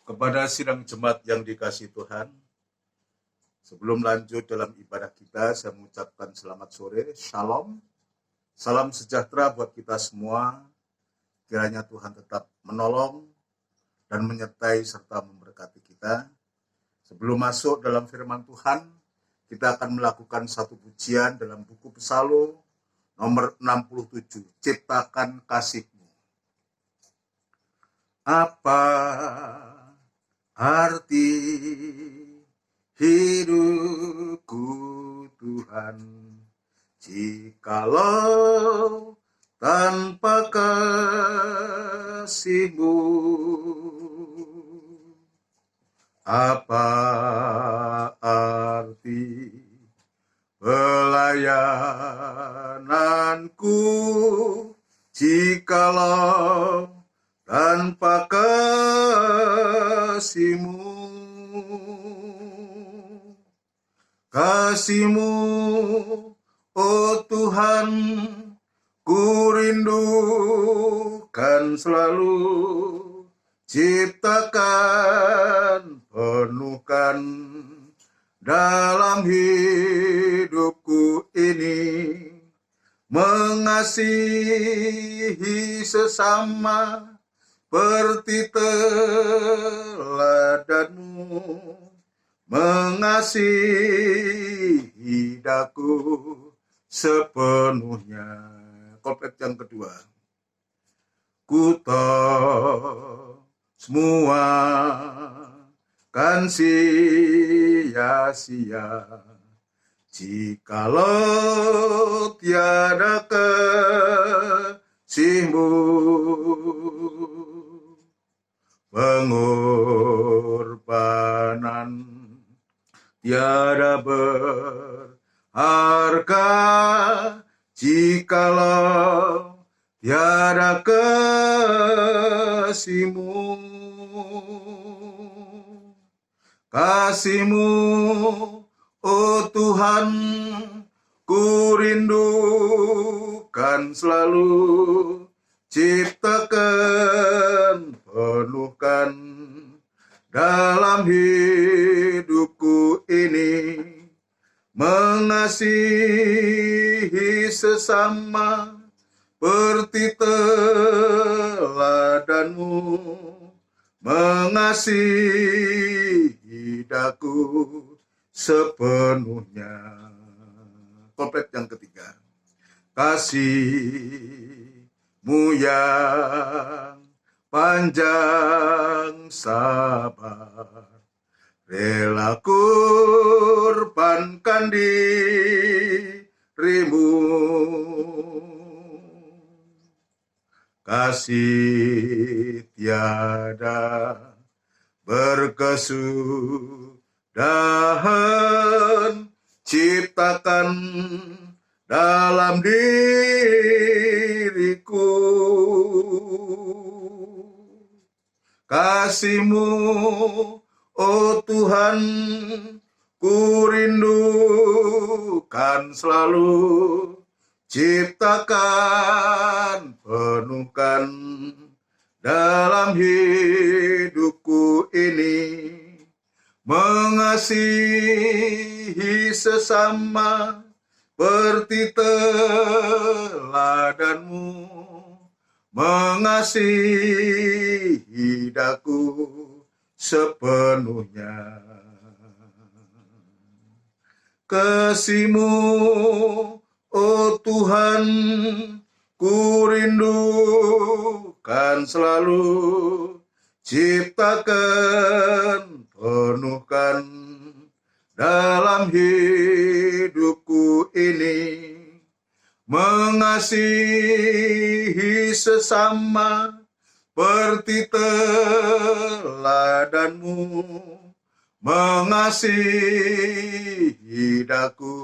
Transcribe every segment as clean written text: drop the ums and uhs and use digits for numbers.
Kepada sidang jemaat yang dikasihi Tuhan, sebelum lanjut dalam ibadah kita, saya mengucapkan selamat sore, shalom, salam sejahtera buat kita semua. Kiranya Tuhan tetap menolong dan menyertai serta memberkati kita. Sebelum masuk dalam firman Tuhan, kita akan melakukan satu pujian dalam buku Psalm nomor 67, Ciptakan Kasih-Mu. Apa arti hidupku Tuhan, jikalau tanpa kasih-Mu? Apa arti pelayananku jikalau tanpa kasih-Mu? Kasih-Mu, oh Tuhan, ku rindukan selalu. Ciptakan, penuhkan dalam hidupku ini, mengasihi sesama seperti teladan-Mu, mengasihi daku sepenuhnya. Koplet yang kedua. Ku tahu semua kan sia-sia jikalau tiada kasih-Mu. Pengorbanan tiada berharga jikalau tiada kasih-Mu. Kasih-Mu, oh Tuhan, ku rindukan selalu. Ciptakan, penuhkan dalam hidupku ini, mengasihi sesama seperti teladan-Mu, mengasihi daku sepenuhnya. Komplet yang ketiga. Kasih-Mu yang panjang sabar, rela kurbankan diri-Mu. Kasih tiada berkesudahan, ciptakan dalam diriku. Kasih-Mu, oh Tuhan, ku rindukan selalu. Ciptakan, penuhkan dalam hidupku ini, mengasihi sesama seperti teladan-Mu, mengasihi daku sepenuhnya. Kasih-Mu, oh Tuhan, ku rindukan selalu. Ciptakan, penuhkan dalam hidupku ini, mengasihi sesama seperti teladan-Mu, mengasihi daku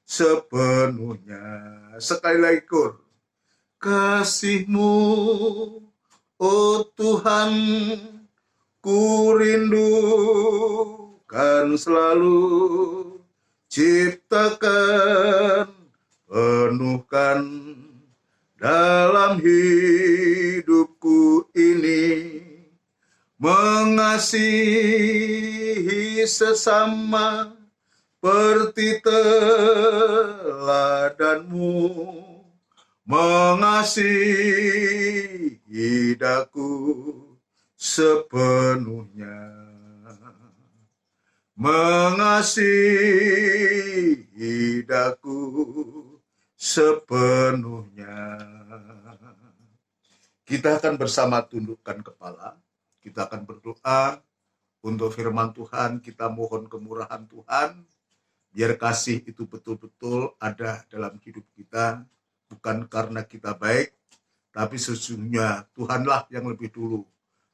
sepenuhnya. Sekali lagi kur. Kasih-Mu, oh Tuhan, ku rindukan selalu. Ciptakan, penuhkan dalam hidupku ini, mengasihi sesama seperti teladanmu, mengasihi daku sepenuhnya, mengasihi daku sepenuhnya. Kita akan bersama tundukkan kepala, kita akan berdoa untuk firman Tuhan, kita mohon kemurahan Tuhan, biar kasih itu betul-betul ada dalam hidup kita, bukan karena kita baik, tapi sesungguhnya Tuhanlah yang lebih dulu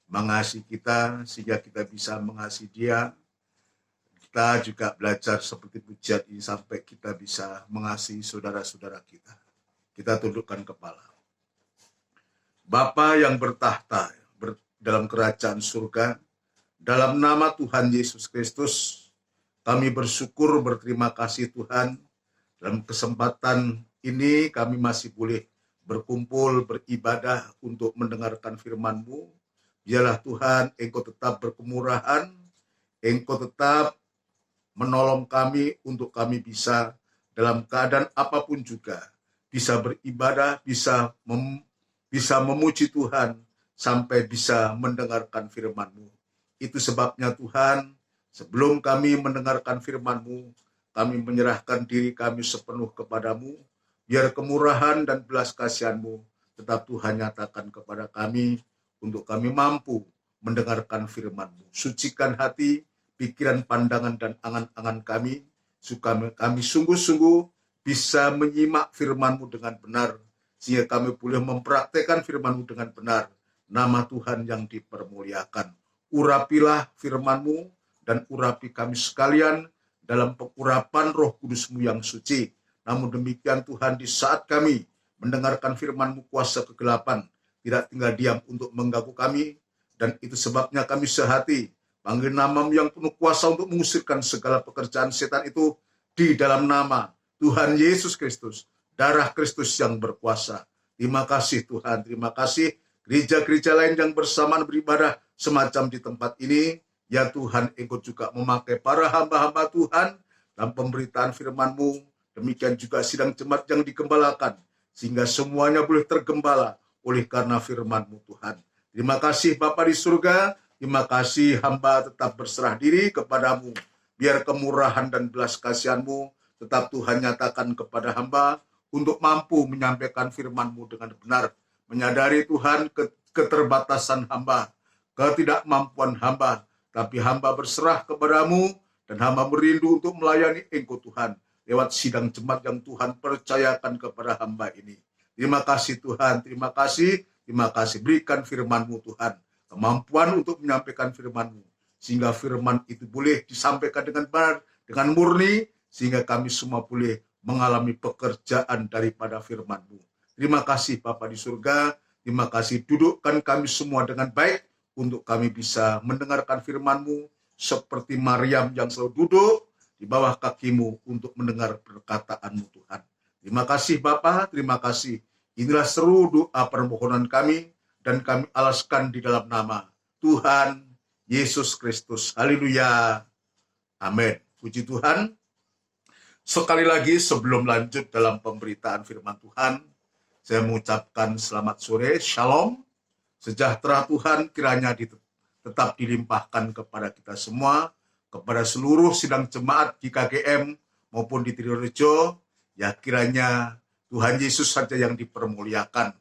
mengasihi kita, sehingga kita bisa mengasihi Dia. Kita juga belajar seperti pujian ini sampai kita bisa mengasihi saudara-saudara kita. Kita tundukkan kepala. Bapa yang bertahta dalam kerajaan surga, dalam nama Tuhan Yesus Kristus, kami bersyukur, berterima kasih Tuhan, dalam kesempatan ini kami masih boleh berkumpul, beribadah untuk mendengarkan firman-Mu. Biarlah Tuhan, Engkau tetap berkemurahan, Engkau tetap menolong kami untuk kami bisa dalam keadaan apapun juga, bisa beribadah, bisa memuji Tuhan, sampai bisa mendengarkan firman-Mu. Itu sebabnya Tuhan, sebelum kami mendengarkan firman-Mu, kami menyerahkan diri kami sepenuh kepadamu, biar kemurahan dan belas kasihan-Mu tetap Tuhan nyatakan kepada kami, untuk kami mampu mendengarkan firman-Mu. Sucikan hati, pikiran, pandangan, dan angan-angan kami, supaya kami sungguh-sungguh bisa menyimak firman-Mu dengan benar, sehingga kami boleh mempraktekkan firman-Mu dengan benar. Nama Tuhan yang dipermuliakan. Urapilah firman-Mu dan urapi kami sekalian dalam pengurapan Roh Kudus-Mu yang suci. Namun demikian Tuhan, di saat kami mendengarkan firman-Mu, kuasa kegelapan tidak tinggal diam untuk mengganggu kami, dan itu sebabnya kami sehati panggil nama-Mu yang penuh kuasa untuk mengusirkan segala pekerjaan setan itu di dalam nama Tuhan Yesus Kristus, darah Kristus yang berkuasa. Terima kasih Tuhan, terima kasih gereja-gereja lain yang bersamaan beribadah semacam di tempat ini. Ya Tuhan, Engkau juga memakai para hamba-hamba Tuhan dalam pemberitaan firman-Mu. Demikian juga sidang jemaat yang digembalakan, sehingga semuanya boleh tergembala oleh karena firman-Mu Tuhan. Terima kasih Bapa di surga, terima kasih hamba tetap berserah diri kepadamu. Biar kemurahan dan belas kasihan-Mu tetap Tuhan nyatakan kepada hamba, untuk mampu menyampaikan firman-Mu dengan benar. Menyadari Tuhan keterbatasan hamba, ketidakmampuan hamba, tapi hamba berserah kepadamu, dan hamba merindu untuk melayani Engkau Tuhan, lewat sidang jemaat yang Tuhan percayakan kepada hamba ini. Terima kasih Tuhan, terima kasih, berikan firman-Mu Tuhan, kemampuan untuk menyampaikan firman-Mu, sehingga firman itu boleh disampaikan dengan benar, dengan murni, sehingga kami semua boleh mengalami pekerjaan daripada firman-Mu. Terima kasih Bapa di surga, terima kasih, dudukkan kami semua dengan baik, untuk kami bisa mendengarkan firman-Mu, seperti Maryam yang selalu duduk di bawah kaki-Mu untuk mendengar perkataan-Mu Tuhan. Terima kasih Bapa, terima kasih. Inilah seru doa permohonan kami, dan kami alaskan di dalam nama Tuhan Yesus Kristus. Haleluya. Amin. Puji Tuhan. Sekali lagi sebelum lanjut dalam pemberitaan firman Tuhan, saya mengucapkan selamat sore, shalom, sejahtera Tuhan kiranya tetap dilimpahkan kepada kita semua, kepada seluruh sidang jemaat di KGM maupun di Trirejo. Ya kiranya Tuhan Yesus saja yang dipermuliakan.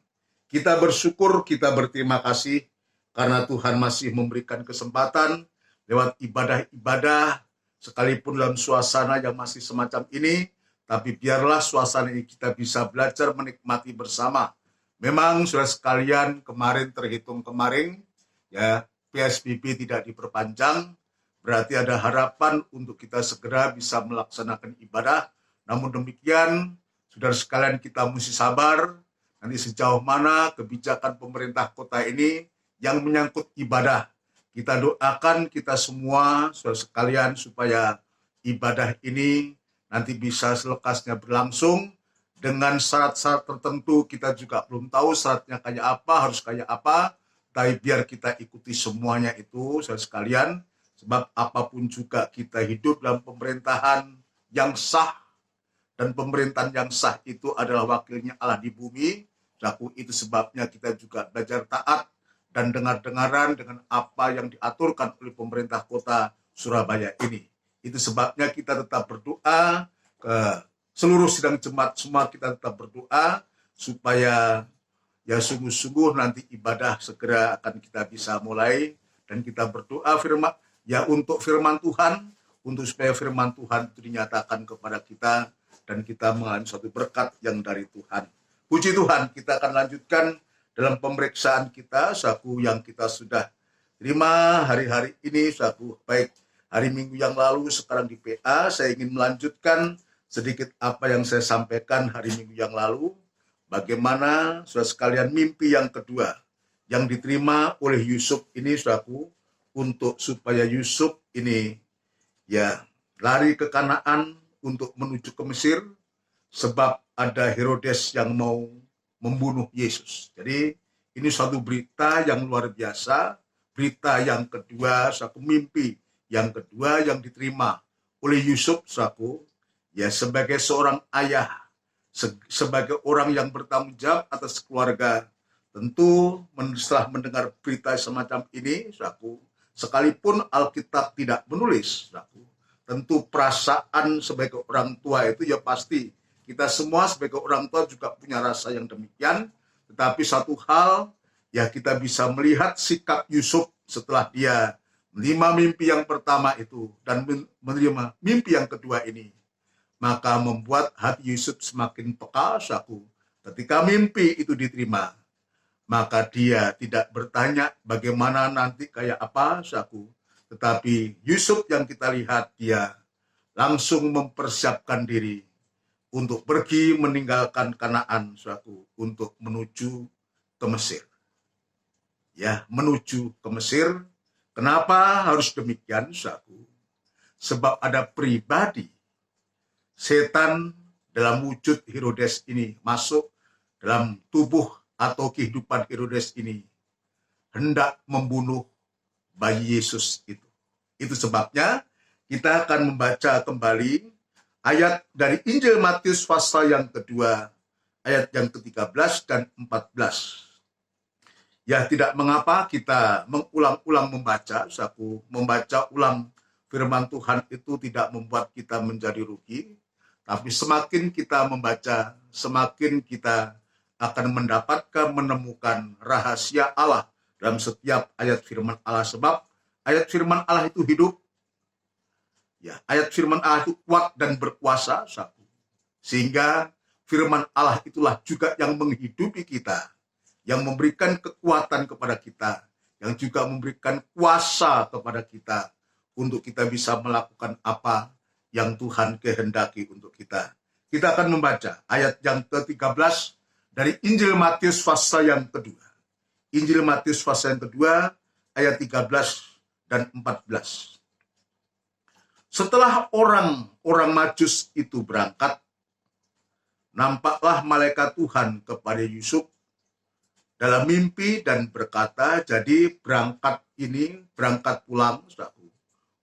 Kita bersyukur, kita berterima kasih karena Tuhan masih memberikan kesempatan lewat ibadah-ibadah, sekalipun dalam suasana yang masih semacam ini, tapi biarlah suasana ini kita bisa belajar menikmati bersama. Memang saudara sekalian, terhitung kemarin, ya PSBB tidak diperpanjang, berarti ada harapan untuk kita segera bisa melaksanakan ibadah. Namun demikian, saudara sekalian, kita mesti sabar, nanti sejauh mana kebijakan pemerintah kota ini yang menyangkut ibadah. Kita doakan kita semua, saudara sekalian, supaya ibadah ini nanti bisa selekasnya berlangsung dengan syarat-syarat tertentu. Kita juga belum tahu syaratnya kayak apa, harus kayak apa. Tapi biar kita ikuti semuanya itu, saudara sekalian, sebab apapun juga kita hidup dalam pemerintahan yang sah, dan pemerintahan yang sah itu adalah wakilnya Allah di bumi. Itu sebabnya kita juga belajar taat dan dengar-dengaran dengan apa yang diaturkan oleh pemerintah kota Surabaya ini. Itu sebabnya kita tetap berdoa, ke seluruh sidang jemaat semua kita tetap berdoa supaya ya sungguh-sungguh nanti ibadah segera akan kita bisa mulai, dan kita berdoa untuk firman Tuhan, untuk supaya firman Tuhan itu dinyatakan kepada kita dan kita mengalami suatu berkat yang dari Tuhan. Puji Tuhan, kita akan lanjutkan dalam pemeriksaan kita yang kita sudah terima hari-hari ini, baik hari Minggu yang lalu, sekarang di PA. Saya ingin melanjutkan sedikit apa yang saya sampaikan hari Minggu yang lalu. Bagaimana saudara sekalian mimpi yang kedua yang diterima oleh Yusuf ini, saudaraku, untuk supaya Yusuf ini ya lari ke Kanaan untuk menuju ke Mesir, sebab ada Herodes yang mau membunuh Yesus. Jadi ini suatu berita yang luar biasa, berita yang kedua, suatu mimpi yang kedua yang diterima oleh Yusuf, saudaraku, ya sebagai seorang ayah, sebagai orang yang bertanggung jawab atas keluarga. Tentu setelah mendengar berita semacam ini, sekalipun Alkitab tidak menulis, tentu perasaan sebagai orang tua itu ya pasti kita semua sebagai orang tua juga punya rasa yang demikian. Tetapi satu hal ya, kita bisa melihat sikap Yusuf setelah dia menerima mimpi yang pertama itu dan menerima mimpi yang kedua ini, maka membuat hati Yusuf semakin peka. Ketika mimpi itu diterima, maka dia tidak bertanya bagaimana nanti kayak apa, tetapi Yusuf yang kita lihat, dia langsung mempersiapkan diri untuk pergi meninggalkan Kanaan, untuk menuju ke Mesir. Ya, menuju ke Mesir. Kenapa harus demikian, Sebab ada pribadi setan dalam wujud Herodes ini masuk dalam tubuh atau kehidupan Herodes ini, hendak membunuh bayi Yesus itu. Itu sebabnya kita akan membaca kembali ayat dari Injil Matius pasal yang kedua, ayat yang ke-13 dan 14. Ya, tidak mengapa kita mengulang-ulang membaca, membaca ulang firman Tuhan itu tidak membuat kita menjadi rugi. Tapi semakin kita membaca, semakin kita akan menemukan rahasia Allah dalam setiap ayat firman Allah. Sebab ayat firman Allah itu hidup. Ya, ayat firman Allah itu kuat dan berkuasa. Sehingga firman Allah itulah juga yang menghidupi kita, yang memberikan kekuatan kepada kita, yang juga memberikan kuasa kepada kita untuk kita bisa melakukan apa yang Tuhan kehendaki untuk kita. Kita akan membaca ayat yang ke-13 dari Injil Matius pasal yang kedua. Injil Matius pasal yang kedua, ayat 13 dan 14. Setelah orang Majus itu berangkat, nampaklah malaikat Tuhan kepada Yusuf dalam mimpi dan berkata, jadi berangkat pulang,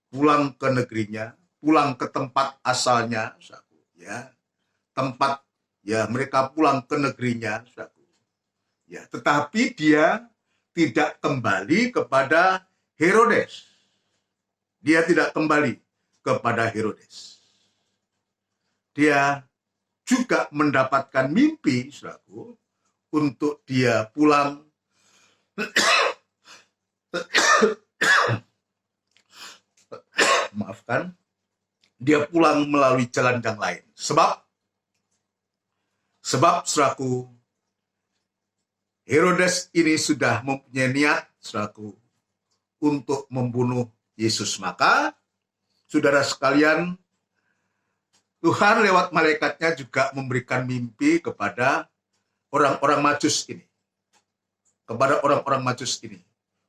pulang ke negerinya, pulang ke tempat asalnya, ya, tempat ya mereka pulang ke negerinya, ya, tetapi dia tidak kembali kepada Herodes. Dia tidak kembali kepada Herodes. Dia juga mendapatkan mimpi, untuk dia pulang maafkan, dia pulang melalui jalan yang lain. Sebab Herodes ini sudah mempunyai niat, untuk membunuh Yesus. Maka, saudara sekalian, Tuhan lewat malaikatnya juga memberikan mimpi kepada orang-orang Majus ini. Kepada orang-orang Majus ini.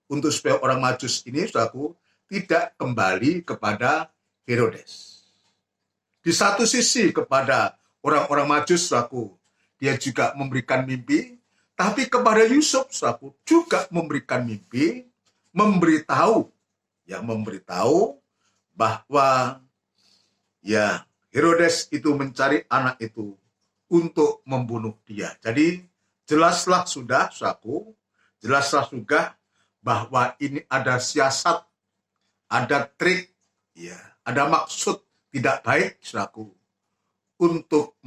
Untuk supaya orang Majus ini, tidak kembali kepada Herodes. Di satu sisi kepada orang-orang Majus, dia juga memberikan mimpi Tapi kepada Yusuf, saudaraku, juga memberikan mimpi, memberitahu bahwa ya Herodes itu mencari anak itu untuk membunuh dia. Jadi jelaslah sudah, saudaraku, jelaslah juga bahwa ini ada siasat, ada trik, ya, ada maksud tidak baik, saudaraku, untuk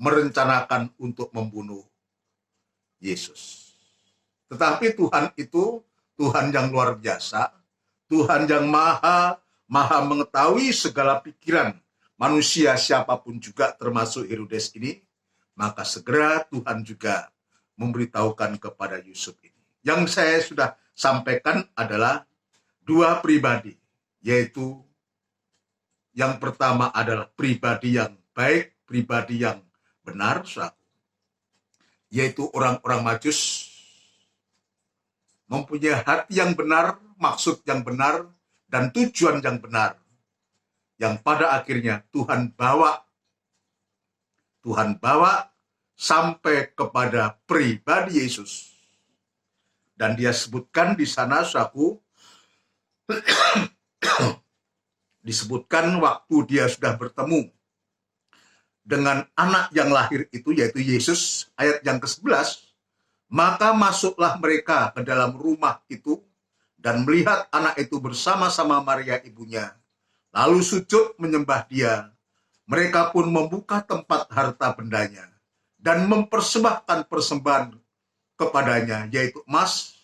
merencanakan untuk membunuh Yesus. Tetapi Tuhan itu Tuhan yang luar biasa, Tuhan yang maha mengetahui segala pikiran manusia siapapun juga termasuk Herodes ini, maka segera Tuhan juga memberitahukan kepada Yusuf ini. Yang saya sudah sampaikan adalah dua pribadi, yaitu yang pertama adalah pribadi yang baik, pribadi yang benar, yaitu orang-orang Majus, mempunyai hati yang benar, maksud yang benar, dan tujuan yang benar, yang pada akhirnya Tuhan bawa sampai kepada pribadi Yesus. Dan dia sebutkan di sana, saudaraku, disebutkan waktu dia sudah bertemu dengan anak yang lahir itu, yaitu Yesus, ayat yang ke-11, maka masuklah mereka ke dalam rumah itu dan melihat anak itu bersama-sama Maria ibunya, lalu sujud menyembah dia. Mereka pun membuka tempat harta bendanya dan mempersembahkan persembahan kepadanya, yaitu emas,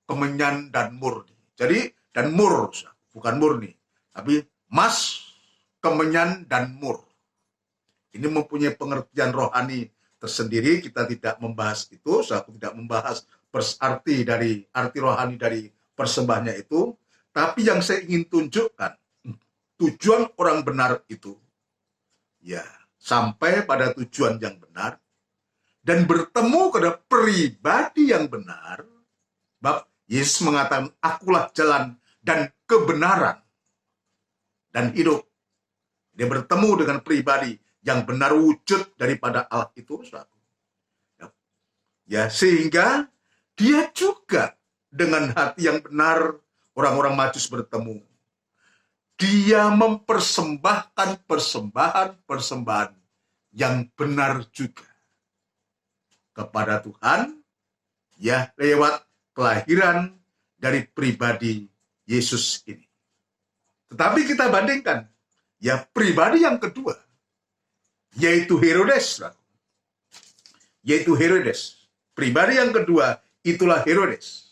kemenyan, dan murni. Jadi, dan mur, bukan murni, tapi emas, kemenyan, dan mur. Ini mempunyai pengertian rohani tersendiri, kita tidak membahas itu, saya tidak membahas arti rohani dari persembahannya itu, tapi yang saya ingin tunjukkan, tujuan orang benar itu, ya, sampai pada tujuan yang benar, dan bertemu kepada pribadi yang benar. Bab Yesus mengatakan, akulah jalan dan kebenaran dan hidup. Dia bertemu dengan pribadi yang benar, wujud daripada Allah itu, ya, sehingga dia juga dengan hati yang benar, orang-orang Majus bertemu. Dia mempersembahkan persembahan yang benar juga kepada Tuhan, ya, lewat kelahiran dari pribadi Yesus ini. Tetapi kita bandingkan, ya, pribadi yang kedua, yaitu Herodes. Pribadi yang kedua, itulah Herodes.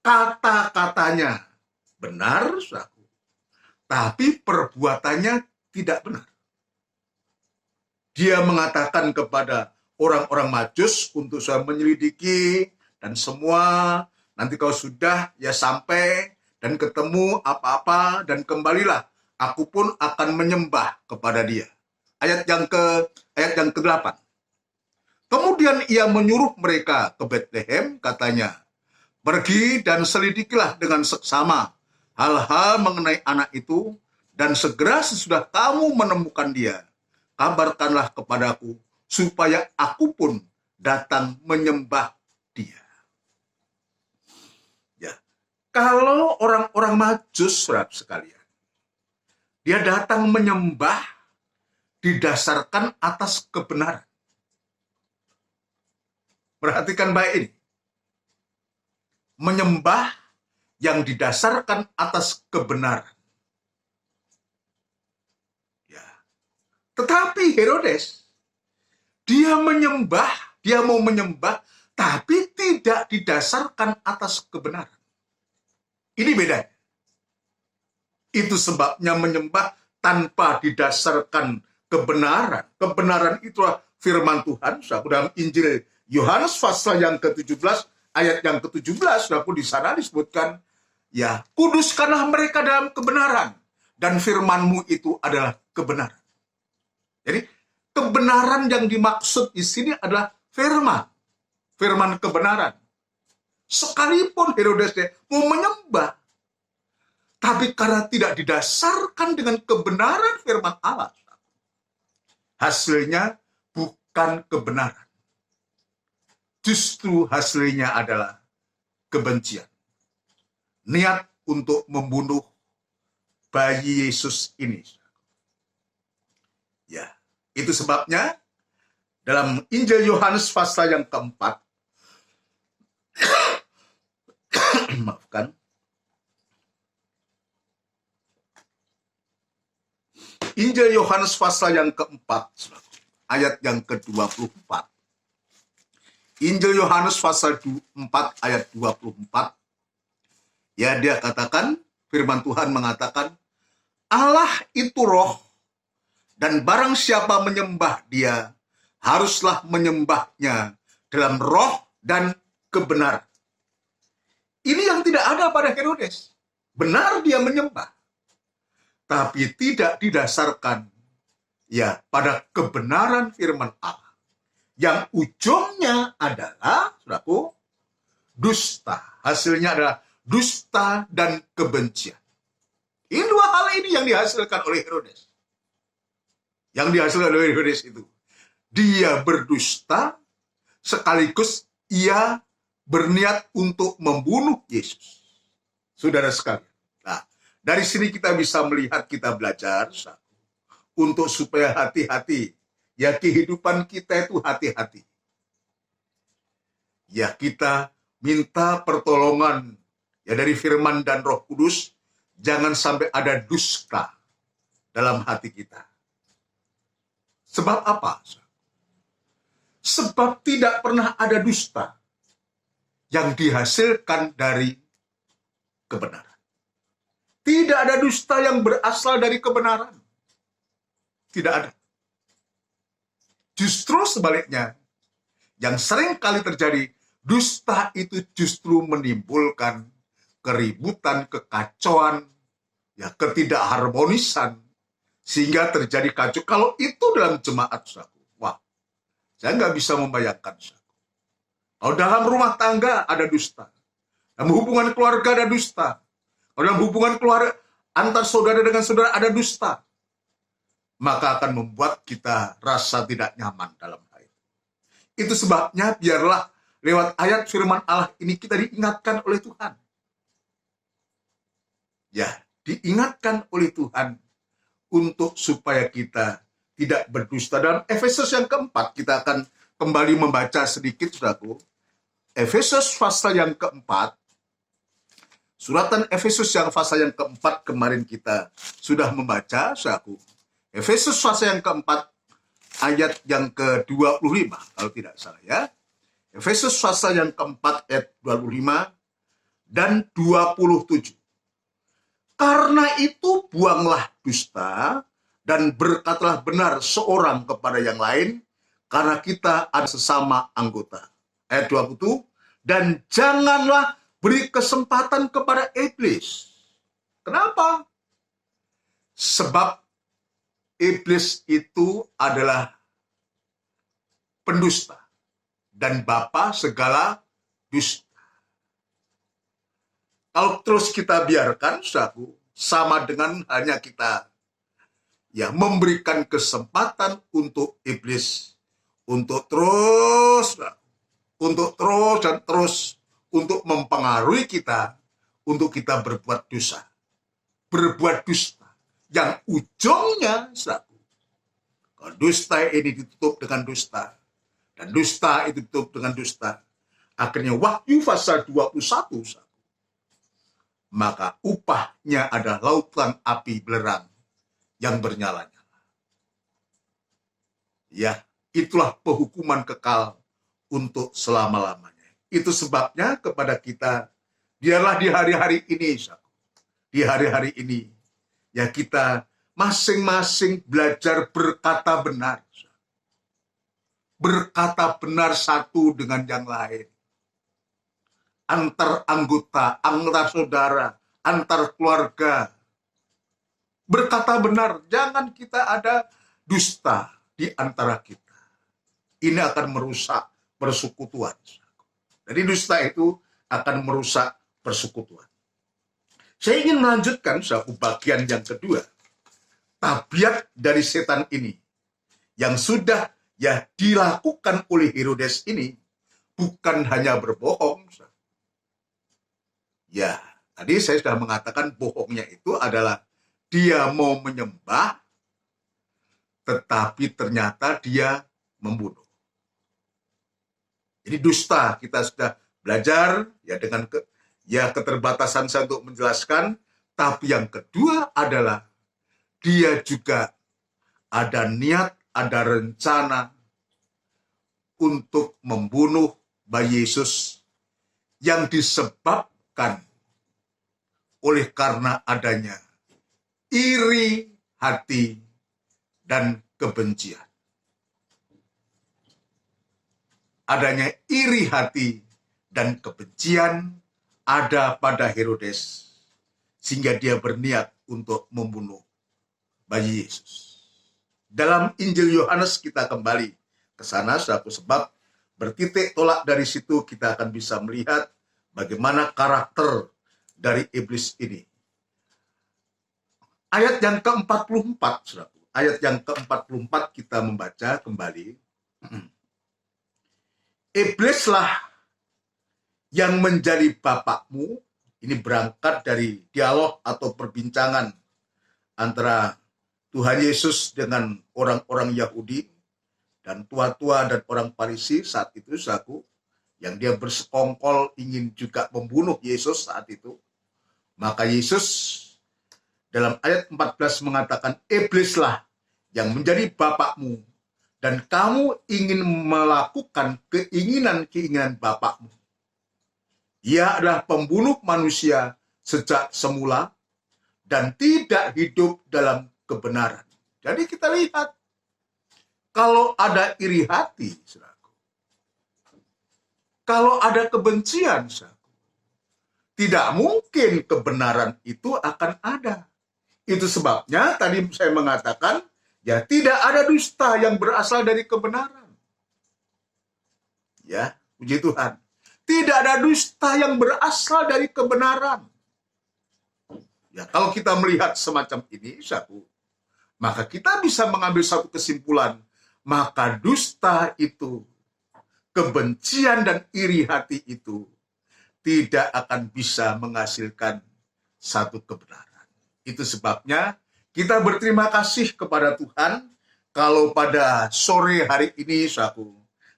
Kata-katanya benar, tapi perbuatannya tidak benar. Dia mengatakan kepada orang-orang Majus untuk saya menyelidiki dan semua, nanti kau sudah ya sampai dan ketemu apa-apa dan kembalilah, aku pun akan menyembah kepada dia. Ayat yang ke-8. Kemudian ia menyuruh mereka ke Betlehem, katanya, pergi dan selidikilah dengan seksama hal-hal mengenai anak itu, dan segera sesudah kamu menemukan dia, kabarkanlah kepadaku, supaya aku pun datang menyembah dia. Ya, kalau orang-orang Majus, saudara sekalian, dia datang menyembah didasarkan atas kebenaran. Perhatikan baik ini. Menyembah yang didasarkan atas kebenaran. Ya. Tetapi Herodes, dia mau menyembah, tapi tidak didasarkan atas kebenaran. Ini bedanya. Itu sebabnya menyembah tanpa didasarkan kebenaran. Kebenaran itulah firman Tuhan. Dalam Injil Yohanes pasal yang ke-17, ayat yang ke-17, di sana disebutkan, ya, kuduskanlah mereka dalam kebenaran, dan firman-Mu itu adalah kebenaran. Jadi, kebenaran yang dimaksud di sini adalah firman kebenaran. Sekalipun Herodes mau menyembah, tapi karena tidak didasarkan dengan kebenaran firman Allah, hasilnya bukan kebenaran. justru hasilnya adalah kebencian. Niat untuk membunuh bayi Yesus ini. Ya, itu sebabnya dalam Injil Yohanes pasal yang keempat, maafkan, Injil Yohanes pasal yang keempat, ayat yang ke-24. Injil Yohanes pasal 4 ayat 24. Ya, dia katakan, firman Tuhan mengatakan, Allah itu roh, dan barang siapa menyembah dia, haruslah menyembahnya dalam roh dan kebenaran. Ini yang tidak ada pada Herodes. Benar dia menyembah, tapi tidak didasarkan ya pada kebenaran firman Allah. Yang ujungnya adalah, saudaraku, dusta. Hasilnya adalah dusta dan kebencian. Ini dua hal ini yang dihasilkan oleh Herodes. Yang dihasilkan oleh Herodes itu, dia berdusta sekaligus ia berniat untuk membunuh Yesus. Saudara sekalian. Nah, dari sini kita bisa melihat, kita belajar untuk supaya hati-hati. Ya, kehidupan kita itu hati-hati. Ya, kita minta pertolongan ya dari firman dan Roh Kudus, jangan sampai ada dusta dalam hati kita. Sebab apa? Sebab tidak pernah ada dusta yang dihasilkan dari kebenaran. Tidak ada dusta yang berasal dari kebenaran. Tidak ada. Justru sebaliknya, yang sering kali terjadi, dusta itu justru menimbulkan keributan, kekacauan, ya, ketidakharmonisan, sehingga terjadi kacau. Kalau itu dalam jemaat, wah, saya nggak bisa membayangkan. Kalau dalam rumah tangga ada dusta, dalam hubungan keluarga ada dusta, kalau dalam hubungan keluarga antar saudara dengan saudara ada dusta, maka akan membuat kita rasa tidak nyaman dalam hal itu. Itu sebabnya biarlah lewat ayat firman Allah ini kita diingatkan oleh Tuhan. Ya, diingatkan oleh Tuhan untuk supaya kita tidak berdusta. Dalam Efesus yang keempat, kita akan kembali membaca sedikit, saudaraku. Efesus pasal yang keempat, suratan Efesus yang pasal yang keempat kemarin kita sudah membaca, saudaraku. Efesus pasal yang keempat, ayat yang ke-25, kalau tidak salah ya. Efesus pasal yang keempat, ayat 25 dan 27. Karena itu buanglah dusta, dan berkatalah benar seorang kepada yang lain, karena kita ada sesama anggota. Ayat 27, dan janganlah beri kesempatan kepada iblis. Kenapa? Sebab iblis itu adalah pendusta dan bapa segala dusta. Kalau terus kita biarkan, saudaraku, sama dengan hanya kita ya memberikan kesempatan untuk iblis untuk terus dan terus untuk mempengaruhi kita, untuk kita berbuat dosa, berbuat dusta. Yang ujungnya, saudaraku, kalau dusta ini ditutup dengan dusta, dan dusta itu ditutup dengan dusta, akhirnya Wahyu pasal 21, saudaraku, maka upahnya adalah lautan api belerang yang bernyala-nyala. Ya, itulah penghukuman kekal untuk selama-lamanya. Itu sebabnya kepada kita, biarlah di hari-hari ini, saudaraku, di hari-hari ini, ya kita masing-masing belajar berkata benar. Berkata benar satu dengan yang lain. Antar anggota, antar saudara, antar keluarga. Berkata benar, jangan kita ada dusta di antara kita. Ini akan merusak persekutuan. Jadi dusta itu akan merusak persekutuan. Saya ingin melanjutkan satu bagian yang kedua. Tabiat dari setan ini yang sudah ya dilakukan oleh Herodes ini bukan hanya berbohong. Ya, tadi saya sudah mengatakan bohongnya itu adalah dia mau menyembah, tetapi ternyata dia membunuh. Jadi dusta, kita sudah belajar ya dengan keterbatasan saya untuk menjelaskan. Tapi yang kedua adalah dia juga ada niat, ada rencana untuk membunuh bayi Yesus yang disebabkan oleh karena adanya iri hati dan kebencian. Adanya iri hati dan kebencian ada pada Herodes, sehingga dia berniat untuk membunuh bayi Yesus. Dalam Injil Yohanes kita kembali ke sana, suatu sebab bertitik tolak dari situ kita akan bisa melihat bagaimana karakter dari iblis ini. Ayat yang ke-44, saudaraku. Ayat yang ke-44 kita membaca kembali. Iblislah yang menjadi bapakmu. Ini berangkat dari dialog atau perbincangan antara Tuhan Yesus dengan orang-orang Yahudi dan tua-tua dan orang Farisi saat itu, saudaraku, yang dia bersekongkol ingin juga membunuh Yesus saat itu. Maka Yesus dalam ayat 14 mengatakan, iblislah yang menjadi bapakmu, dan kamu ingin melakukan keinginan-keinginan bapakmu. Ia adalah pembunuh manusia sejak semula dan tidak hidup dalam kebenaran. Jadi kita lihat, kalau ada iri hati, saudaraku, kalau ada kebencian, saudaraku, tidak mungkin kebenaran itu akan ada. Itu sebabnya tadi saya mengatakan, ya tidak ada dusta yang berasal dari kebenaran. Ya, puji Tuhan. Tidak ada dusta yang berasal dari kebenaran. Ya, kalau kita melihat semacam ini, maka kita bisa mengambil satu kesimpulan. Maka dusta itu, kebencian dan iri hati itu, tidak akan bisa menghasilkan satu kebenaran. Itu sebabnya kita berterima kasih kepada Tuhan kalau pada sore hari ini,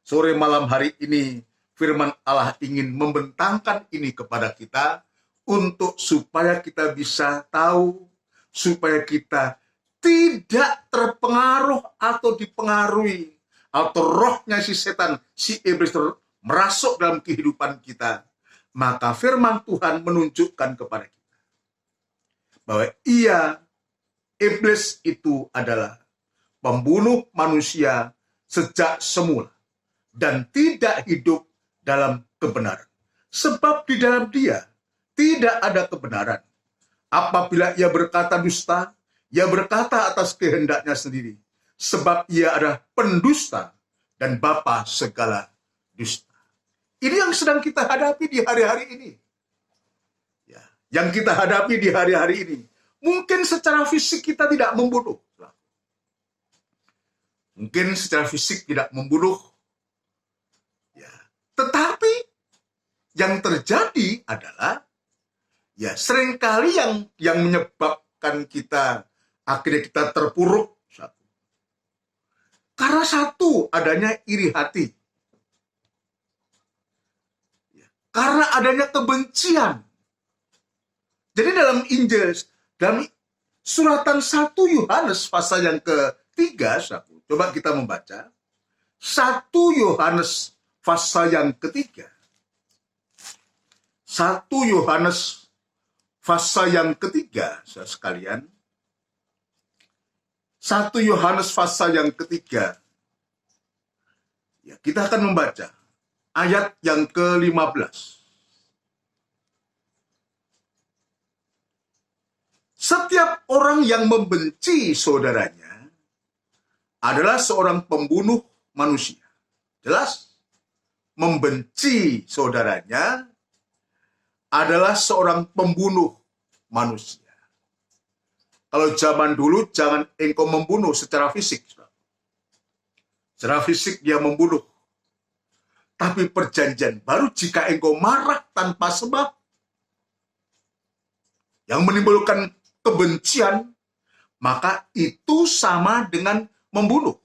sore malam hari ini, firman Allah ingin membentangkan ini kepada kita untuk supaya kita bisa tahu, supaya kita tidak terpengaruh atau dipengaruhi atau rohnya si setan, si iblis merasuk dalam kehidupan kita. Maka firman Tuhan menunjukkan kepada kita bahwa iblis itu adalah pembunuh manusia sejak semula dan tidak hidup dalam kebenaran. Sebab di dalam dia tidak ada kebenaran. Apabila ia berkata dusta, ia berkata atas kehendaknya sendiri. Sebab ia adalah pendusta dan bapa segala dusta. Ini yang sedang kita hadapi di hari-hari ini. Ya, yang kita hadapi di hari-hari ini. Mungkin secara fisik kita tidak membunuh. Mungkin secara fisik tidak membunuh. Ya, tetapi yang terjadi adalah ya seringkali yang menyebabkan kita akhirnya kita terpuruk. Karena satu, adanya iri hati. Karena adanya kebencian. Jadi dalam Injil, dalam suratan 1 Yohanes pasal yang ketiga, coba kita membaca. 1 Yohanes pasal yang ketiga. 1 Yohanes pasal yang ketiga, saudara sekalian. 1 Yohanes pasal yang ketiga. Ya, kita akan membaca ayat yang ke-15. Setiap orang yang membenci saudaranya adalah seorang pembunuh manusia. Jelas? Membenci saudaranya adalah seorang pembunuh manusia. Kalau zaman dulu, jangan engkau membunuh secara fisik. Secara fisik dia membunuh. Tapi perjanjian baru jika engkau marah tanpa sebab, yang menimbulkan kebencian, maka itu sama dengan membunuh.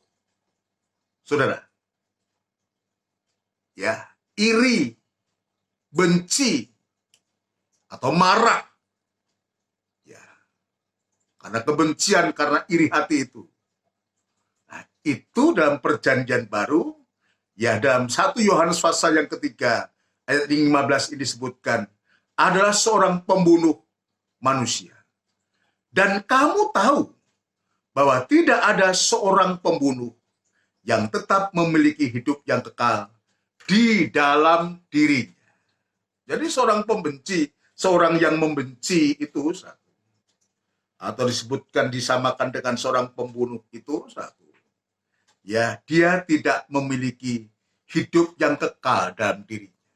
Saudara, ya, iri, benci, atau marah, ya, karena kebencian, karena iri hati itu. Nah, itu dalam perjanjian baru, ya, dalam 1 Yohanes pasal yang ketiga, ayat 15 ini disebutkan, adalah seorang pembunuh manusia. Dan kamu tahu bahwa tidak ada seorang pembunuh yang tetap memiliki hidup yang kekal di dalam dirinya. Jadi seorang pembenci, seorang yang membenci itu satu. Atau disebutkan, disamakan dengan seorang pembunuh itu satu. Ya, dia tidak memiliki hidup yang kekal dalam dirinya.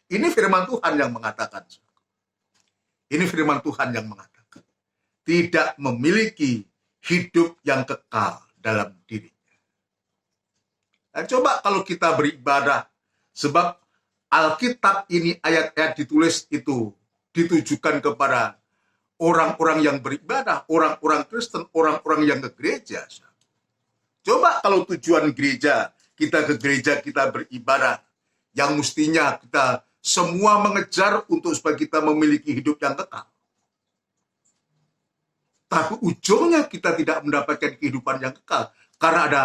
Ini firman Tuhan yang mengatakan. Ini firman Tuhan yang mengatakan. Tidak memiliki hidup yang kekal dalam dirinya. Nah, coba kalau kita beribadah, sebab Alkitab ini ayat-ayat ditulis itu ditujukan kepada orang-orang yang beribadah, orang-orang Kristen, orang-orang yang ke gereja. Coba kalau tujuan gereja, kita ke gereja, kita beribadah, yang mestinya kita semua mengejar untuk supaya kita memiliki hidup yang kekal. Tapi ujungnya kita tidak mendapatkan kehidupan yang kekal. Karena ada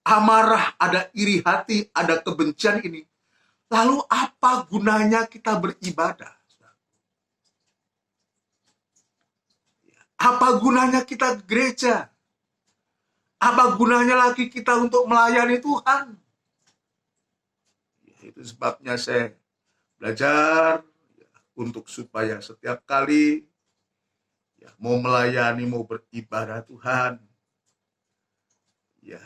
amarah, ada iri hati, ada kebencian ini. Lalu apa gunanya kita beribadah? Apa gunanya kita ke gereja? Apa gunanya lagi kita untuk melayani Tuhan? Itu sebabnya saya belajar untuk supaya setiap kali mau melayani, mau beribadah Tuhan, ya,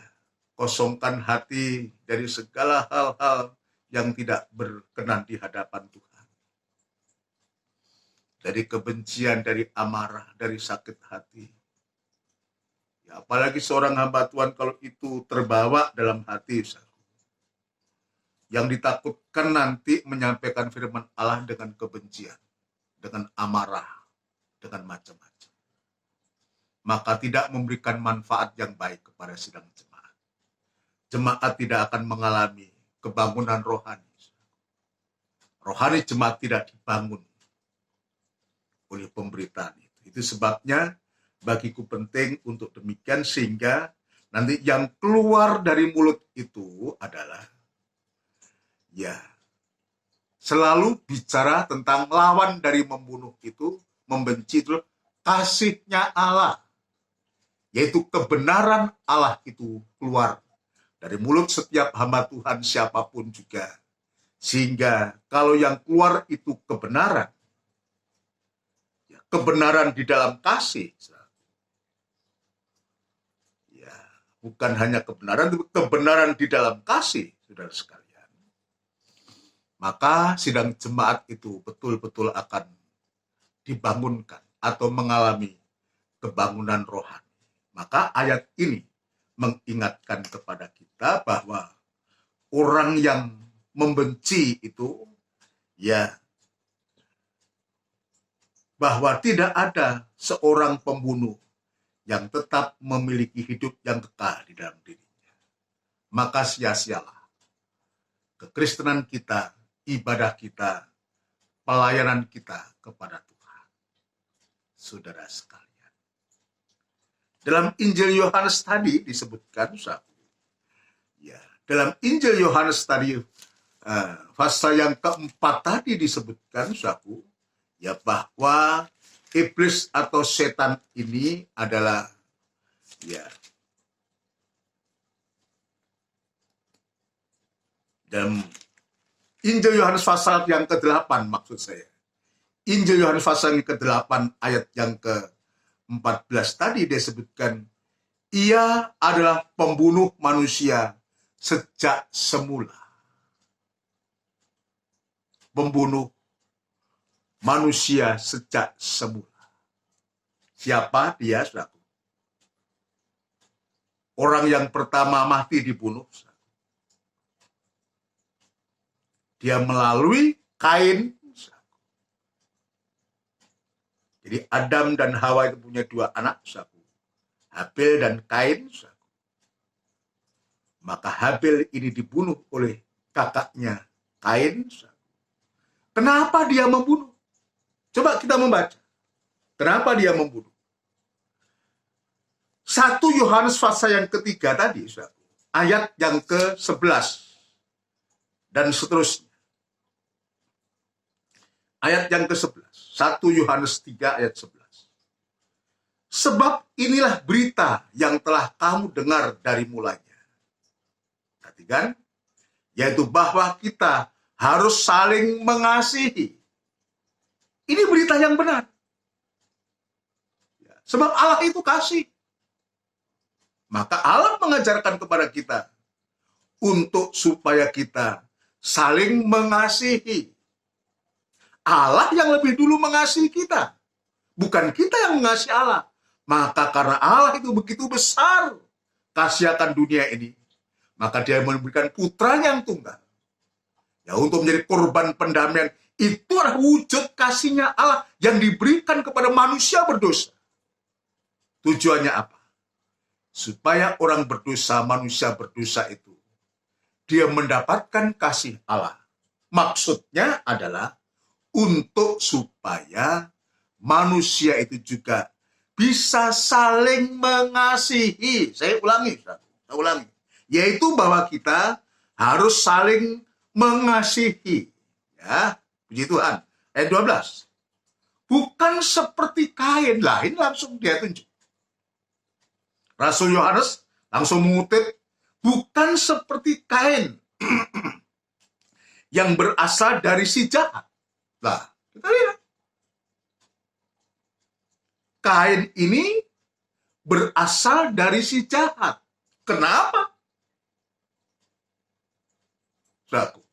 kosongkan hati dari segala hal-hal yang tidak berkenan di hadapan Tuhan. Dari kebencian, dari amarah, dari sakit hati. Ya, apalagi seorang hamba Tuhan kalau itu terbawa dalam hati, yang ditakutkan nanti menyampaikan firman Allah dengan kebencian, dengan amarah, dengan macam-macam. Maka tidak memberikan manfaat yang baik kepada sidang jemaat. Jemaat tidak akan mengalami kebangunan rohani. Rohani jemaat tidak dibangun oleh pemberitaan itu. Itu sebabnya bagiku penting untuk demikian, sehingga nanti yang keluar dari mulut itu adalah, ya, selalu bicara tentang lawan dari membunuh itu, membenci itu, kasihnya Allah. Yaitu kebenaran Allah itu keluar dari mulut setiap hamba Tuhan siapapun juga. Sehingga kalau yang keluar itu kebenaran, ya, kebenaran di dalam kasih. Ya, bukan hanya kebenaran, tapi kebenaran di dalam kasih, saudara sekalian. Maka sidang jemaat itu betul-betul akan dibangunkan atau mengalami kebangunan rohani. Maka ayat ini mengingatkan kepada kita bahwa orang yang membenci itu, ya, bahwa tidak ada seorang pembunuh yang tetap memiliki hidup yang kekal di dalam dirinya. Maka sia-sialah kekristenan kita, ibadah kita, pelayanan kita kepada Tuhan. Saudara sekalian. Dalam Injil Yohanes tadi disebutkan, ya, dalam Injil Yohanes tadi pasal yang keempat tadi disebutkan, ya, bahwa iblis atau setan ini adalah, ya, dalam Injil Yohanes pasal yang ke-8 maksud saya. Injil Yohanes pasal yang ke-8 ayat yang ke-14 tadi disebutkan, ia adalah pembunuh manusia sejak semula. Pembunuh manusia sejak semula. Siapa dia, saudara? Orang yang pertama mati dibunuh. Dia melalui Kain. Jadi Adam dan Hawa itu punya dua anak, saku. Habil dan Kain, saku. Maka Habil ini dibunuh oleh kakaknya Kain, saku. Kenapa dia membunuh? Coba kita membaca. Kenapa dia membunuh? 1 Yohanes pasal yang ketiga tadi, saku. Ayat yang ke-11 dan seterusnya. Ayat yang ke-11. 1 Yohanes 3 ayat 11. Sebab inilah berita yang telah kamu dengar dari mulanya. Perhatikan, yaitu bahwa kita harus saling mengasihi. Ini berita yang benar. Sebab Allah itu kasih. Maka Allah mengajarkan kepada kita untuk supaya kita saling mengasihi. Allah yang lebih dulu mengasihi kita. Bukan kita yang mengasihi Allah. Maka karena Allah itu begitu besar kasih akan dunia ini, maka dia memberikan putranya yang tunggal. Ya, untuk menjadi korban pendamaian. Itu adalah wujud kasihnya Allah yang diberikan kepada manusia berdosa. Tujuannya apa? Supaya orang berdosa, manusia berdosa itu, dia mendapatkan kasih Allah. Maksudnya adalah untuk supaya manusia itu juga bisa saling mengasihi. Saya ulangi. Yaitu bahwa kita harus saling mengasihi. Ya, puji Tuhan. Ayat 12. Bukan seperti Kain. Lah, ini langsung dia tunjuk. Rasul Yohanes langsung mengutip, bukan seperti Kain yang berasal dari si jahat. Nah, kita lihat. Kain ini berasal dari si jahat. Kenapa? Saudaraku,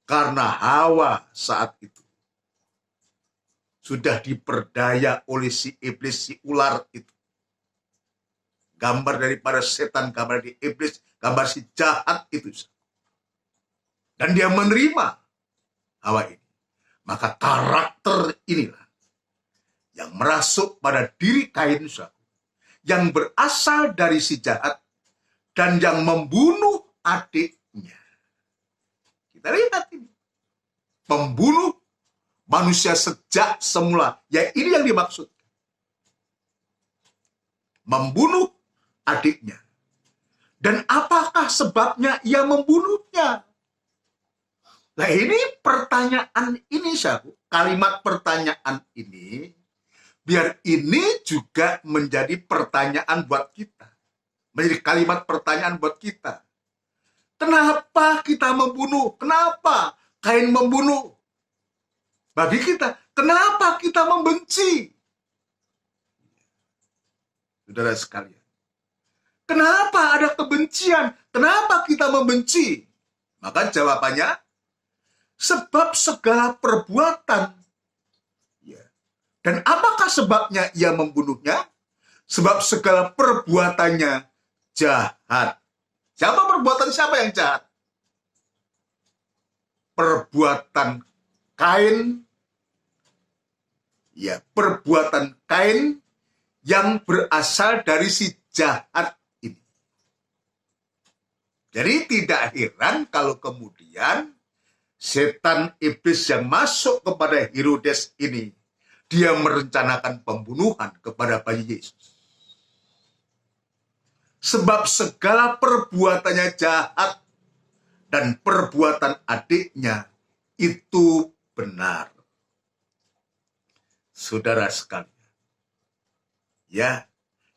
karena Hawa saat itu sudah diperdaya oleh si iblis, si ular itu. Gambar daripada setan, gambar dari iblis, gambar si jahat itu. Dan dia menerima Hawa ini. Maka karakter inilah yang merasuk pada diri Kain, yang berasal dari si jahat dan yang membunuh adiknya. Kita lihat ini. Membunuh manusia sejak semula. Ya, ini yang dimaksud. Membunuh adiknya. Dan apakah sebabnya ia membunuhnya? Nah, ini pertanyaan ini, kalimat pertanyaan ini, biar ini juga menjadi pertanyaan buat kita. Menjadi kalimat pertanyaan buat kita. Kenapa kita membunuh? Kenapa Kain membunuh? Bagi kita, kenapa kita membenci? Saudara sekalian, kenapa ada kebencian? Kenapa kita membenci? Maka jawabannya, sebab segala perbuatan. Ya. Dan apakah sebabnya ia membunuhnya? Sebab segala perbuatannya jahat. Siapa yang jahat? Perbuatan Kain. Ya, perbuatan Kain yang berasal dari si jahat ini. Jadi tidak heran kalau kemudian setan iblis yang masuk kepada Herodes ini, dia merencanakan pembunuhan kepada bayi Yesus. Sebab segala perbuatannya jahat dan perbuatan adiknya itu benar. Saudara sekalian, ya,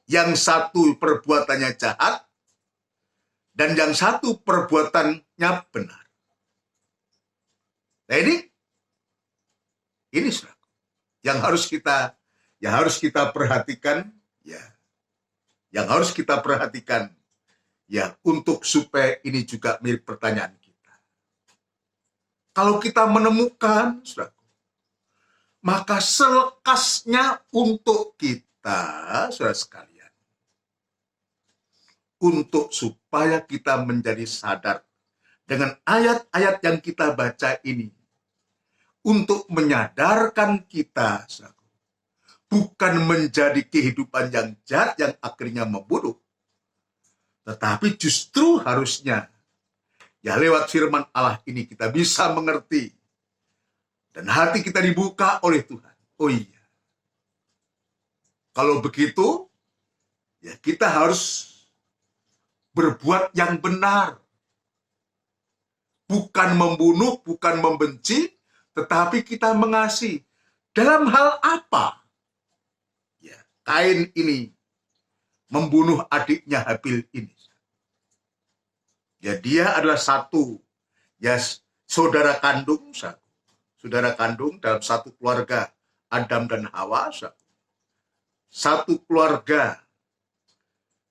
yang satu perbuatannya jahat dan yang satu perbuatannya benar. Nah, ini yang harus kita perhatikan, ya. Yang harus kita perhatikan, ya, untuk supaya ini juga mirip pertanyaan kita. Kalau kita menemukan, saudaraku, maka selekasnya untuk kita, saudara sekalian, untuk supaya kita menjadi sadar dengan ayat-ayat yang kita baca ini untuk menyadarkan kita, bukan menjadi kehidupan yang jahat yang akhirnya membunuh, tetapi justru harusnya ya lewat firman Allah ini kita bisa mengerti dan hati kita dibuka oleh Tuhan. Oh iya, kalau begitu ya kita harus berbuat yang benar. Bukan membunuh, bukan membenci, tetapi kita mengasihi. Dalam hal apa? Ya, Kain ini membunuh adiknya Habil ini. Ya, dia adalah satu, ya saudara kandung, saudara kandung dalam satu keluarga Adam dan Hawa, satu keluarga,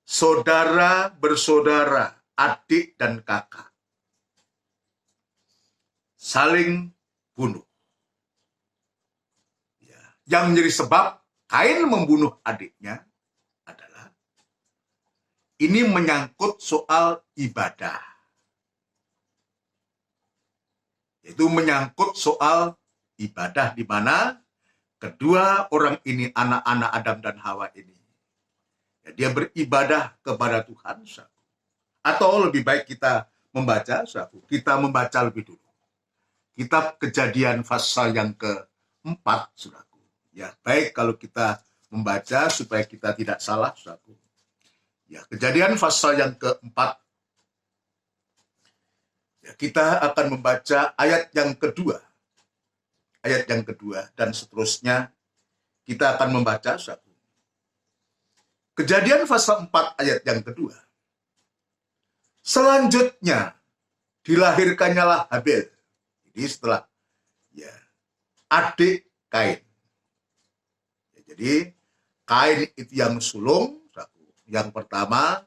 saudara bersaudara, adik dan kakak, saling bunuh. Ya, yang menjadi sebab Kain membunuh adiknya adalah ini menyangkut soal ibadah. Yaitu menyangkut soal ibadah di mana kedua orang ini, anak-anak Adam dan Hawa ini, ya, dia beribadah kepada Tuhan. Atau lebih baik kita membaca, kita membaca lebih dulu Kitab Kejadian pasal yang keempat, saudaraku. Ya, baik kalau kita membaca supaya kita tidak salah, saudaraku. Ya, Kejadian pasal yang keempat. Ya, kita akan membaca ayat yang kedua. Ayat yang kedua dan seterusnya kita akan membaca, saudaraku. Kejadian pasal 4 ayat yang kedua. Selanjutnya dilahirkannya lah Habil. Jadi setelah ya adik Kain. Ya, jadi Kain itu yang sulung, yang pertama,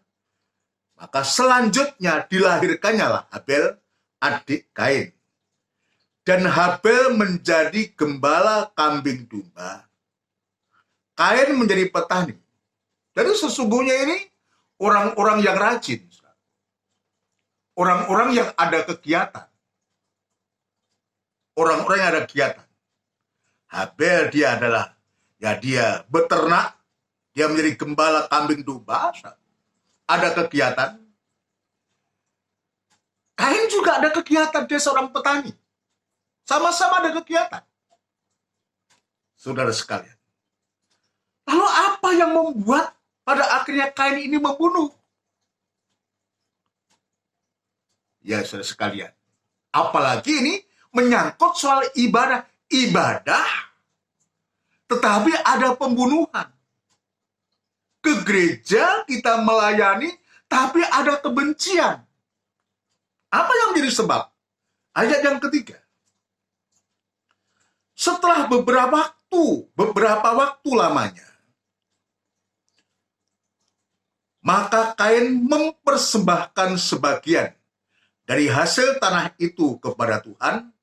maka selanjutnya dilahirkannya lah Habil, adik Kain. Dan Habil menjadi gembala kambing domba. Kain menjadi petani. Jadi sesungguhnya ini orang-orang yang rajin. Orang-orang yang ada kegiatan. Orang-orang yang ada kegiatan. Habil dia adalah, ya dia beternak, dia menjadi gembala kambing domba, ada kegiatan. Kain juga ada kegiatan, dia seorang petani. Sama-sama ada kegiatan. Saudara sekalian. Lalu apa yang membuat pada akhirnya Kain ini membunuh? Ya saudara sekalian. Apalagi ini menyangkut soal ibadah. Ibadah, tetapi ada pembunuhan. Ke gereja kita melayani, tapi ada kebencian. Apa yang menjadi sebab? Ayat yang ketiga. Setelah beberapa waktu lamanya, maka Kain mempersembahkan sebagian dari hasil tanah itu kepada Tuhan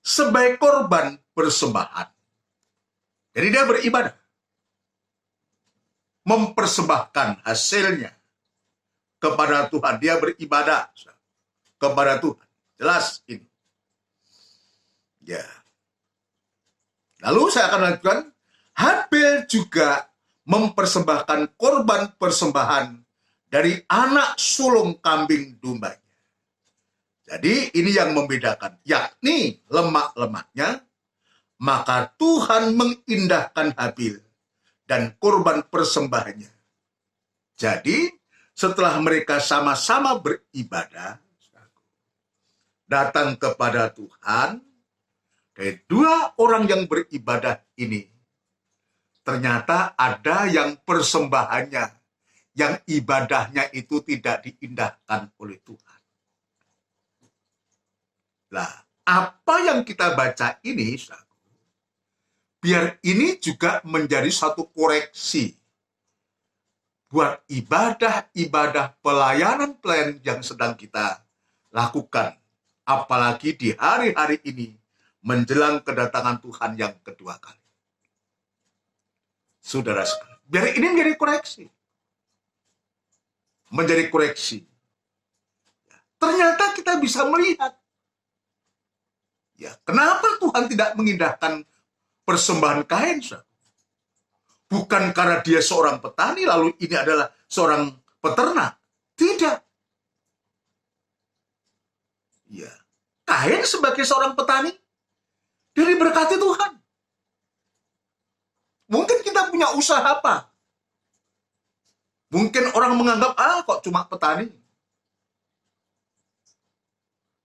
sebagai korban persembahan. Jadi dia beribadah. Mempersembahkan hasilnya kepada Tuhan. Dia beribadah kepada Tuhan. Jelas ini. Ya. Lalu saya akan lanjutkan. Habil juga mempersembahkan korban persembahan dari anak sulung kambing dombanya. Jadi ini yang membedakan, yakni lemak-lemaknya, maka Tuhan mengindahkan Habil dan korban persembahannya. Jadi setelah mereka sama-sama beribadah, datang kepada Tuhan, kedua orang yang beribadah ini, ternyata ada yang persembahannya, yang ibadahnya itu tidak diindahkan oleh Tuhan. Nah, apa yang kita baca ini, biar ini juga menjadi satu koreksi buat ibadah-ibadah pelayanan yang sedang kita lakukan. Apalagi di hari-hari ini menjelang kedatangan Tuhan yang kedua kali. Saudara sekalian, biar ini menjadi koreksi. Menjadi koreksi. ternyata kita bisa melihat. Ya, kenapa Tuhan tidak mengindahkan persembahan Kain? Bukan karena dia seorang petani, lalu ini adalah seorang peternak. Tidak. Ya, Kain sebagai seorang petani, dia diberkati Tuhan. Mungkin kita punya usaha apa? Mungkin orang menganggap, kok cuma petani.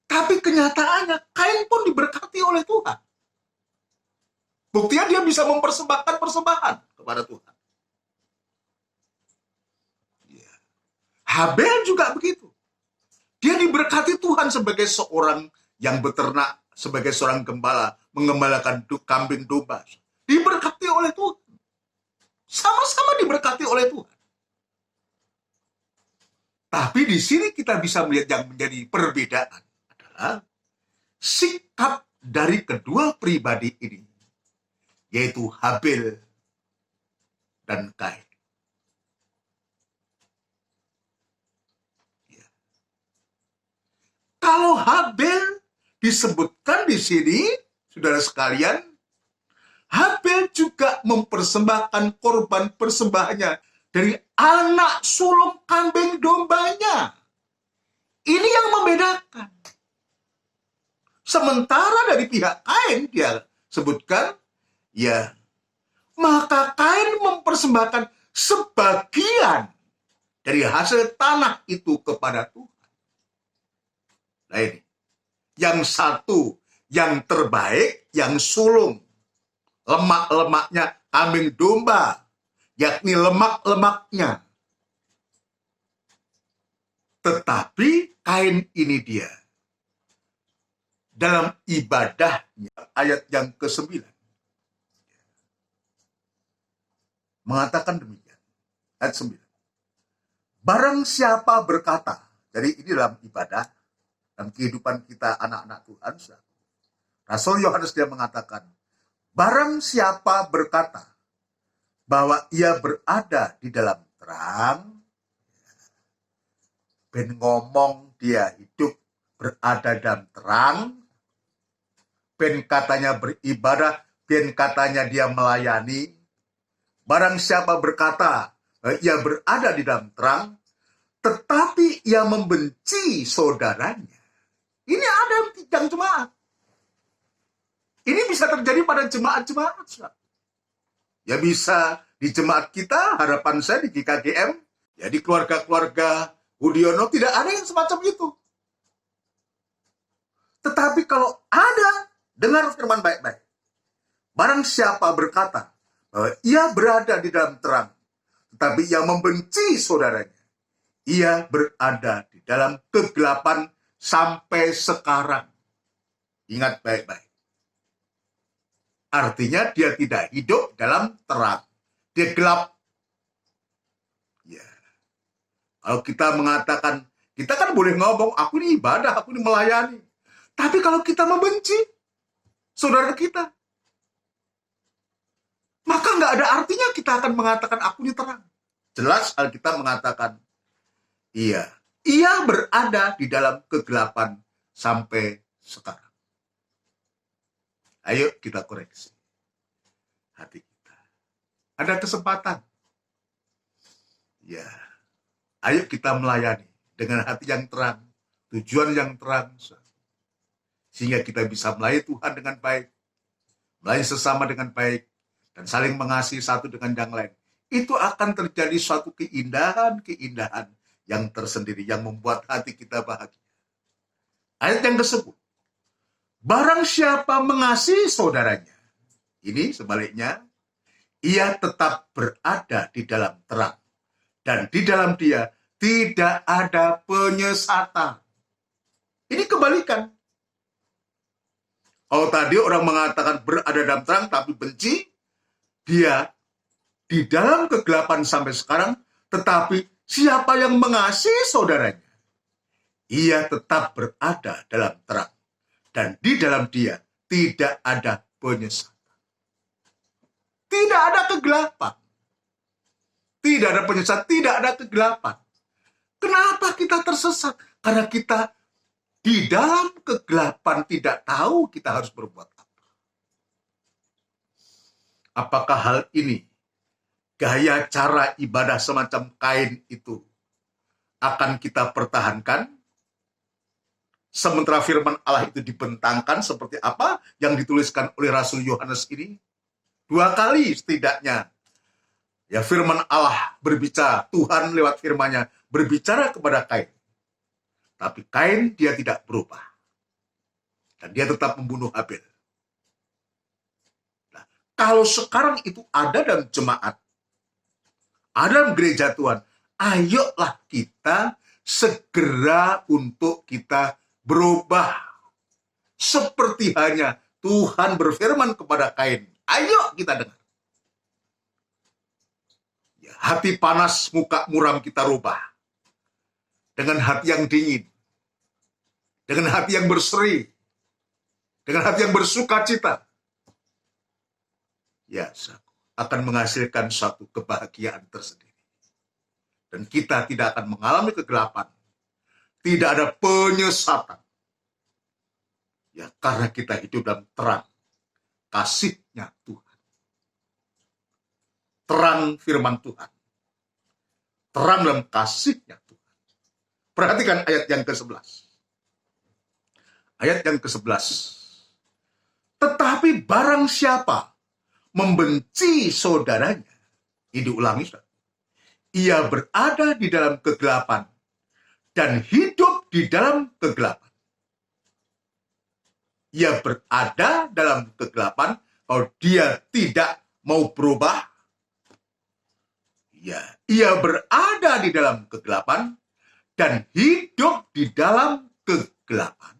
Tapi kenyataannya, Kain pun diberkati oleh Tuhan. Buktinya dia bisa mempersembahkan persembahan kepada Tuhan. Ya. Habel juga begitu. Dia diberkati Tuhan sebagai seorang yang beternak, sebagai seorang gembala, mengembalakan kambing domba. Diberkati oleh Tuhan. Sama-sama diberkati oleh Tuhan. Tapi di sini kita bisa melihat yang menjadi perbedaan adalah sikap dari kedua pribadi ini, yaitu Habel dan Kain. Ya. Kalau Habel disebutkan di sini, saudara sekalian, Habel juga mempersembahkan korban persembahannya dari anak sulung kambing dombanya. Ini yang membedakan. Sementara dari pihak Kain dia sebutkan, ya, maka Kain mempersembahkan sebagian dari hasil tanah itu kepada Tuhan. Nah ini, yang satu, yang terbaik, yang sulung, lemak-lemaknya kambing domba, yakni lemak-lemaknya. Tetapi Kain ini dia, dalam ibadahnya, ayat yang ke-9, mengatakan demikian. Ayat 9. Barang siapa berkata, jadi ini dalam ibadah, dalam kehidupan kita anak-anak Tuhan, Rasul Yohanes dia mengatakan, barang siapa berkata bahwa ia berada di dalam terang, ben ngomong dia hidup berada dalam terang, ben katanya beribadah, ben katanya dia melayani. Barang siapa berkata ia berada di dalam terang, tetapi ia membenci saudaranya. Ini ada yang jemaat. Ini bisa terjadi pada jemaat-jemaat. Ya bisa di jemaat kita, harapan saya di GKGM, ya di keluarga-keluarga Budiono tidak ada yang semacam itu. Tetapi kalau ada, dengar firman baik-baik. Barang siapa berkata bahwa ia berada di dalam terang, tetapi ia membenci saudaranya, ia berada di dalam kegelapan sampai sekarang. Ingat baik-baik. Artinya dia tidak hidup dalam terang. Dia gelap. Ya. Kalau kita mengatakan, kita kan boleh ngomong, aku ini ibadah, aku ini melayani. Tapi kalau kita membenci saudara kita, maka nggak ada artinya kita akan mengatakan aku ini terang. Jelas Alkitab mengatakan, ia berada di dalam kegelapan sampai sekarang. Ayo kita koreksi hati kita. Ada kesempatan. Ya, ayo kita melayani dengan hati yang terang, tujuan yang terang, sehingga kita bisa melayani Tuhan dengan baik, melayani sesama dengan baik, dan saling mengasihi satu dengan yang lain. Itu akan terjadi suatu keindahan yang tersendiri, yang membuat hati kita bahagia. Ayat yang ke-10. Barang siapa mengasihi saudaranya, ini sebaliknya, ia tetap berada di dalam terang, dan di dalam dia tidak ada penyesatan. Ini kebalikan. Kalau tadi orang mengatakan berada dalam terang tapi benci, dia di dalam kegelapan sampai sekarang, tetapi siapa yang mengasihi saudaranya, ia tetap berada dalam terang. Dan di dalam dia tidak ada penyesatan. Tidak ada kegelapan. Tidak ada penyesatan, tidak ada kegelapan. Kenapa kita tersesat? Karena kita di dalam kegelapan tidak tahu kita harus berbuat apa. Apakah hal ini, gaya cara ibadah semacam Kain itu, akan kita pertahankan? Sementara firman Allah itu dibentangkan seperti apa yang dituliskan oleh Rasul Yohanes ini? 2 kali setidaknya. Ya, firman Allah berbicara, Tuhan lewat firman-Nya berbicara kepada Kain. Tapi Kain dia tidak berubah. Dan dia tetap membunuh Habel. Nah, kalau sekarang itu ada dalam jemaat, ada dalam gereja Tuhan, ayolah kita segera untuk kita berubah. Seperti hanya Tuhan berfirman kepada Kain, ayo kita dengar. Ya, hati panas, muka muram kita rubah. Dengan hati yang dingin. Dengan hati yang berseri. Dengan hati yang bersuka cita. Ya, akan menghasilkan satu kebahagiaan tersendiri. Dan kita tidak akan mengalami kegelapan. Tidak ada penyesatan. Ya, karena kita hidup dalam terang kasih-Nya Tuhan. Terang firman Tuhan. Terang dalam kasih-Nya Tuhan. Perhatikan ayat yang ke-11. Ayat yang ke-11. Tetapi barang siapa membenci saudaranya, ini diulangi, ia berada di dalam kegelapan dan hidup di dalam kegelapan. Ia berada dalam kegelapan kalau dia tidak mau berubah. Ya, ia berada di dalam kegelapan dan hidup di dalam kegelapan.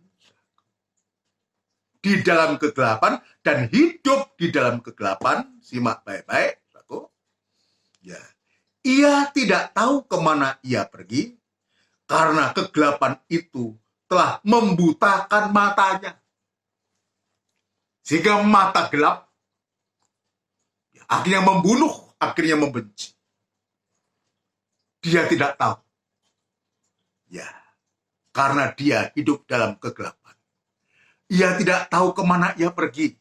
Di dalam kegelapan dan hidup di dalam kegelapan. Simak baik-baik, saudaraku. Ya, ia tidak tahu kemana ia pergi karena kegelapan itu telah membutakan matanya. Sehingga mata gelap, ya, akhirnya membunuh, akhirnya membenci. Dia tidak tahu. Ya, karena dia hidup dalam kegelapan. Ia tidak tahu kemana ia pergi.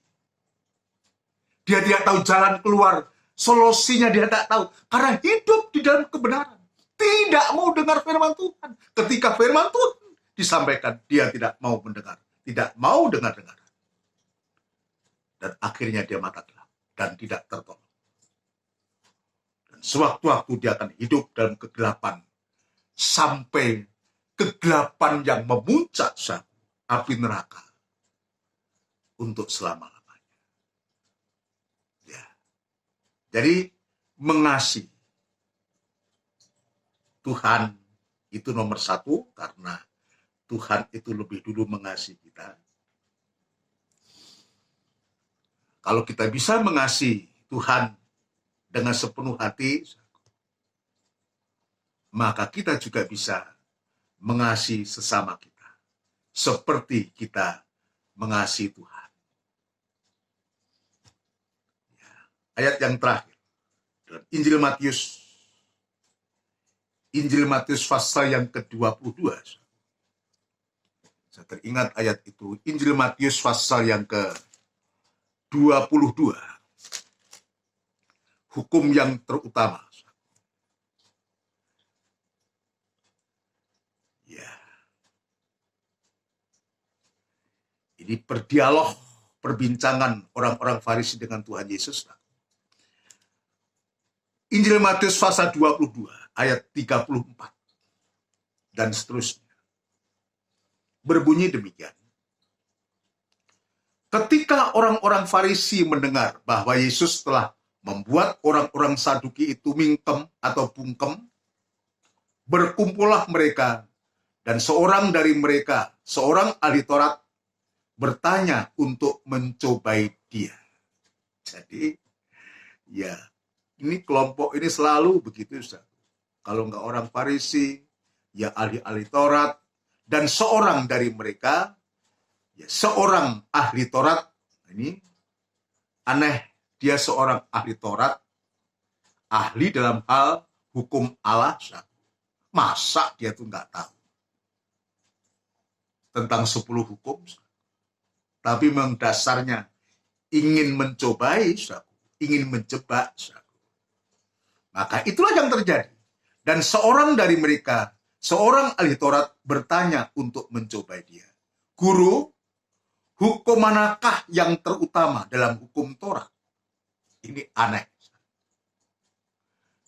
Dia tidak tahu jalan keluar. Solusinya dia tidak tahu. Karena hidup di dalam kebenaran. Tidak mau dengar firman Tuhan. Ketika firman Tuhan disampaikan, dia tidak mau mendengar. Tidak mau dengar-dengar. Dan akhirnya dia mata gelap. Dan tidak tertolong. Sewaktu-waktu dia akan hidup dalam kegelapan. Sampai kegelapan yang memuncak api neraka. Untuk selama-lamanya. Ya. Jadi mengasihi Tuhan itu nomor 1. Karena Tuhan itu lebih dulu mengasihi kita. Kalau kita bisa mengasihi Tuhan dengan sepenuh hati, maka kita juga bisa mengasihi sesama kita. Seperti kita mengasihi Tuhan. Ya. Ayat yang terakhir. Dalam Injil Matius pasal yang ke-22. Saya teringat ayat itu. Injil Matius pasal yang ke-22. Hukum yang terutama. Ya. Ini perbincangan orang-orang Farisi dengan Tuhan Yesus. Injil Matius pasal 22 ayat 34 dan seterusnya. Berbunyi demikian. Ketika orang-orang Farisi mendengar bahwa Yesus telah membuat orang-orang Saduki itu mingkem atau bungkem, berkumpullah mereka, dan seorang dari mereka, seorang ahli Taurat, bertanya untuk mencobai dia. Jadi, ya, ini kelompok ini selalu begitu, Ustaz. Kalau enggak orang Farisi, ya ahli-ahli Taurat, dan seorang dari mereka, ya seorang ahli Taurat, ini aneh. Dia seorang ahli Taurat, ahli dalam hal hukum Allah. Masa dia tuh nggak tahu? tentang 10 hukum, tapi memang dasarnya ingin mencobai, ingin menjebak. Maka itulah yang terjadi. Dan seorang dari mereka, seorang ahli Taurat bertanya untuk mencobai dia. Guru, hukum manakah yang terutama dalam hukum Taurat? Ini aneh.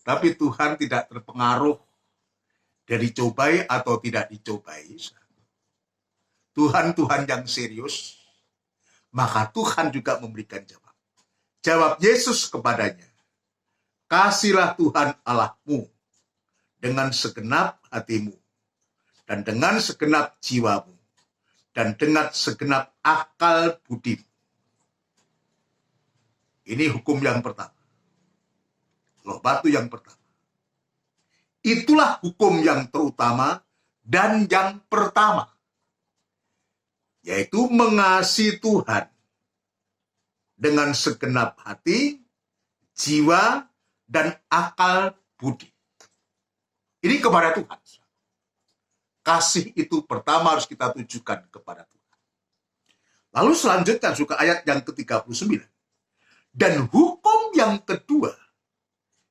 Tapi Tuhan tidak terpengaruh dari dicobai atau tidak dicobai. Tuhan yang serius, maka Tuhan juga memberikan jawab. Jawab Yesus kepadanya, kasihlah Tuhan Allahmu dengan segenap hatimu, dan dengan segenap jiwamu, dan dengan segenap akal budimu. Ini hukum yang pertama. Loh, batu yang pertama. Itulah hukum yang terutama dan yang pertama, yaitu mengasihi Tuhan dengan segenap hati, jiwa, dan akal budi. Ini kepada Tuhan. Kasih itu pertama harus kita tujukan kepada Tuhan. Lalu selanjutnya juga ayat yang ke-39. Dan hukum yang kedua,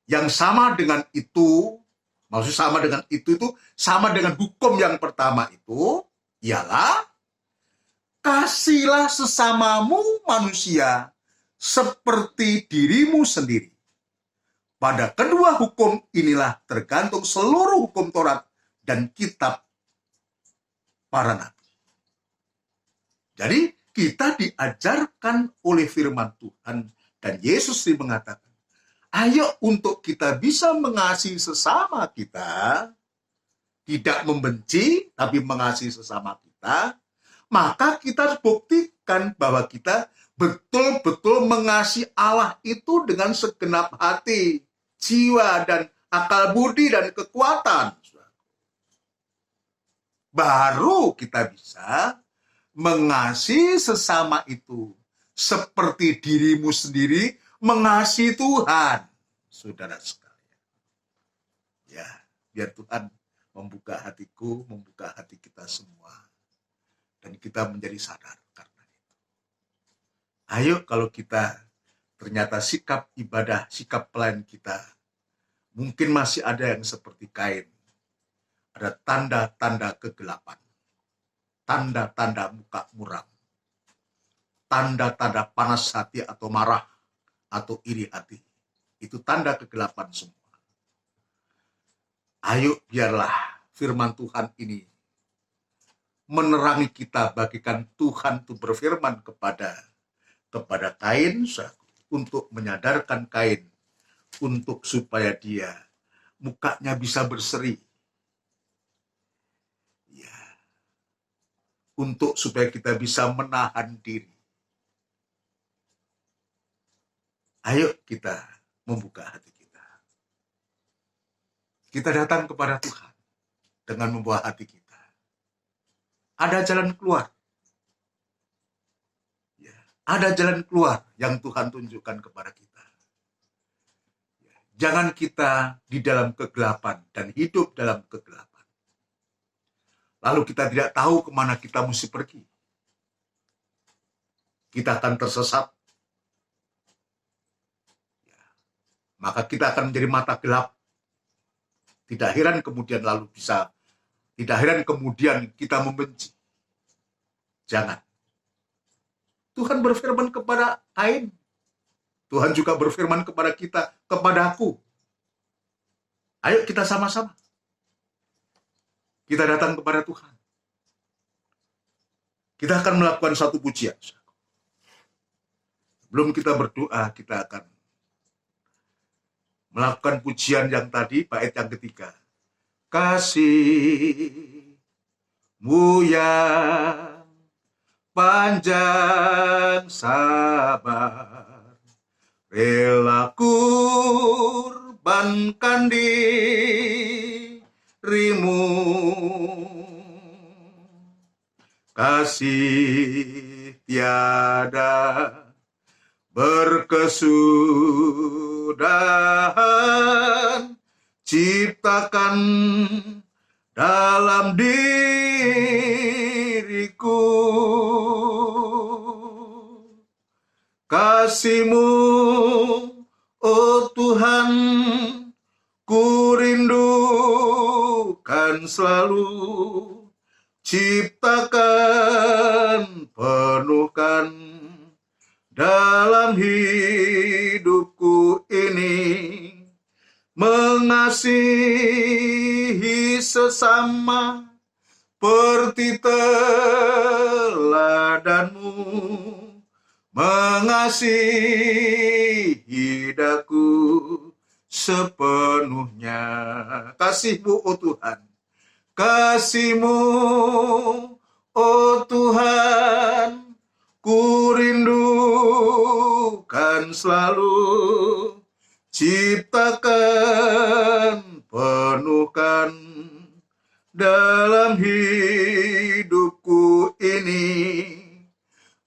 yang sama dengan itu, maksud sama dengan itu sama dengan hukum yang pertama itu, ialah kasihlah sesamamu manusia seperti dirimu sendiri. Pada kedua hukum inilah tergantung seluruh hukum Taurat dan kitab para nabi. Jadi kita diajarkan oleh firman Tuhan, dan Yesus mengatakan, ayo untuk kita bisa mengasihi sesama kita, tidak membenci, tapi mengasihi sesama kita, maka kita harus buktikan bahwa kita betul-betul mengasihi Allah itu dengan segenap hati, jiwa, dan akal budi, dan kekuatan. Baru kita bisa mengasihi sesama itu seperti dirimu sendiri mengasihi Tuhan, saudara sekalian. Ya, biar Tuhan membuka hatiku, membuka hati kita semua, dan kita menjadi sadar karena itu. Ayo kalau kita ternyata sikap ibadah, sikap pelayan kita, mungkin masih ada yang seperti Kain. Ada tanda-tanda kegelapan, tanda-tanda muka muram, tanda-tanda panas hati atau marah, atau iri hati. Itu tanda kegelapan semua. Ayo biarlah firman Tuhan ini menerangi kita, bagikan Tuhan itu berfirman kepada Kain untuk menyadarkan Kain untuk supaya dia mukanya bisa berseri. Ya. Untuk supaya kita bisa menahan diri. Ayo kita membuka hati kita. Kita datang kepada Tuhan dengan membawa hati kita. Ada jalan keluar. Ya, ada jalan keluar yang Tuhan tunjukkan kepada kita. Ya, jangan kita di dalam kegelapan dan hidup dalam kegelapan. Lalu kita tidak tahu kemana kita mesti pergi. Kita akan tersesat. Maka kita akan menjadi mata gelap. Tidak heran kemudian kita membenci. Jangan. Tuhan berfirman kepada Kain. Tuhan juga berfirman kepada kita, kepadaku. Ayo kita sama-sama. Kita datang kepada Tuhan. Kita akan melakukan satu pujian. Sebelum kita berdoa, kita akan melakukan pujian yang tadi, bait yang ketiga. Kasih-Mu yang panjang sabar, rela kurbankan dirimu. Kasih tiada berkesudahan, ciptakan dalam dirimu diriku. Kasih-Mu, oh Tuhan, ku rindukan selalu. Ciptakan, penuhkan dalam hidupku ini, mengasihi sesama seperti teladan-Mu, mengasihi daku sepenuhnya. Kasih-Mu, oh Tuhan, kasih-Mu, oh Tuhan, ku rindukan selalu. Ciptakan, penuhkan dalam hidupku ini,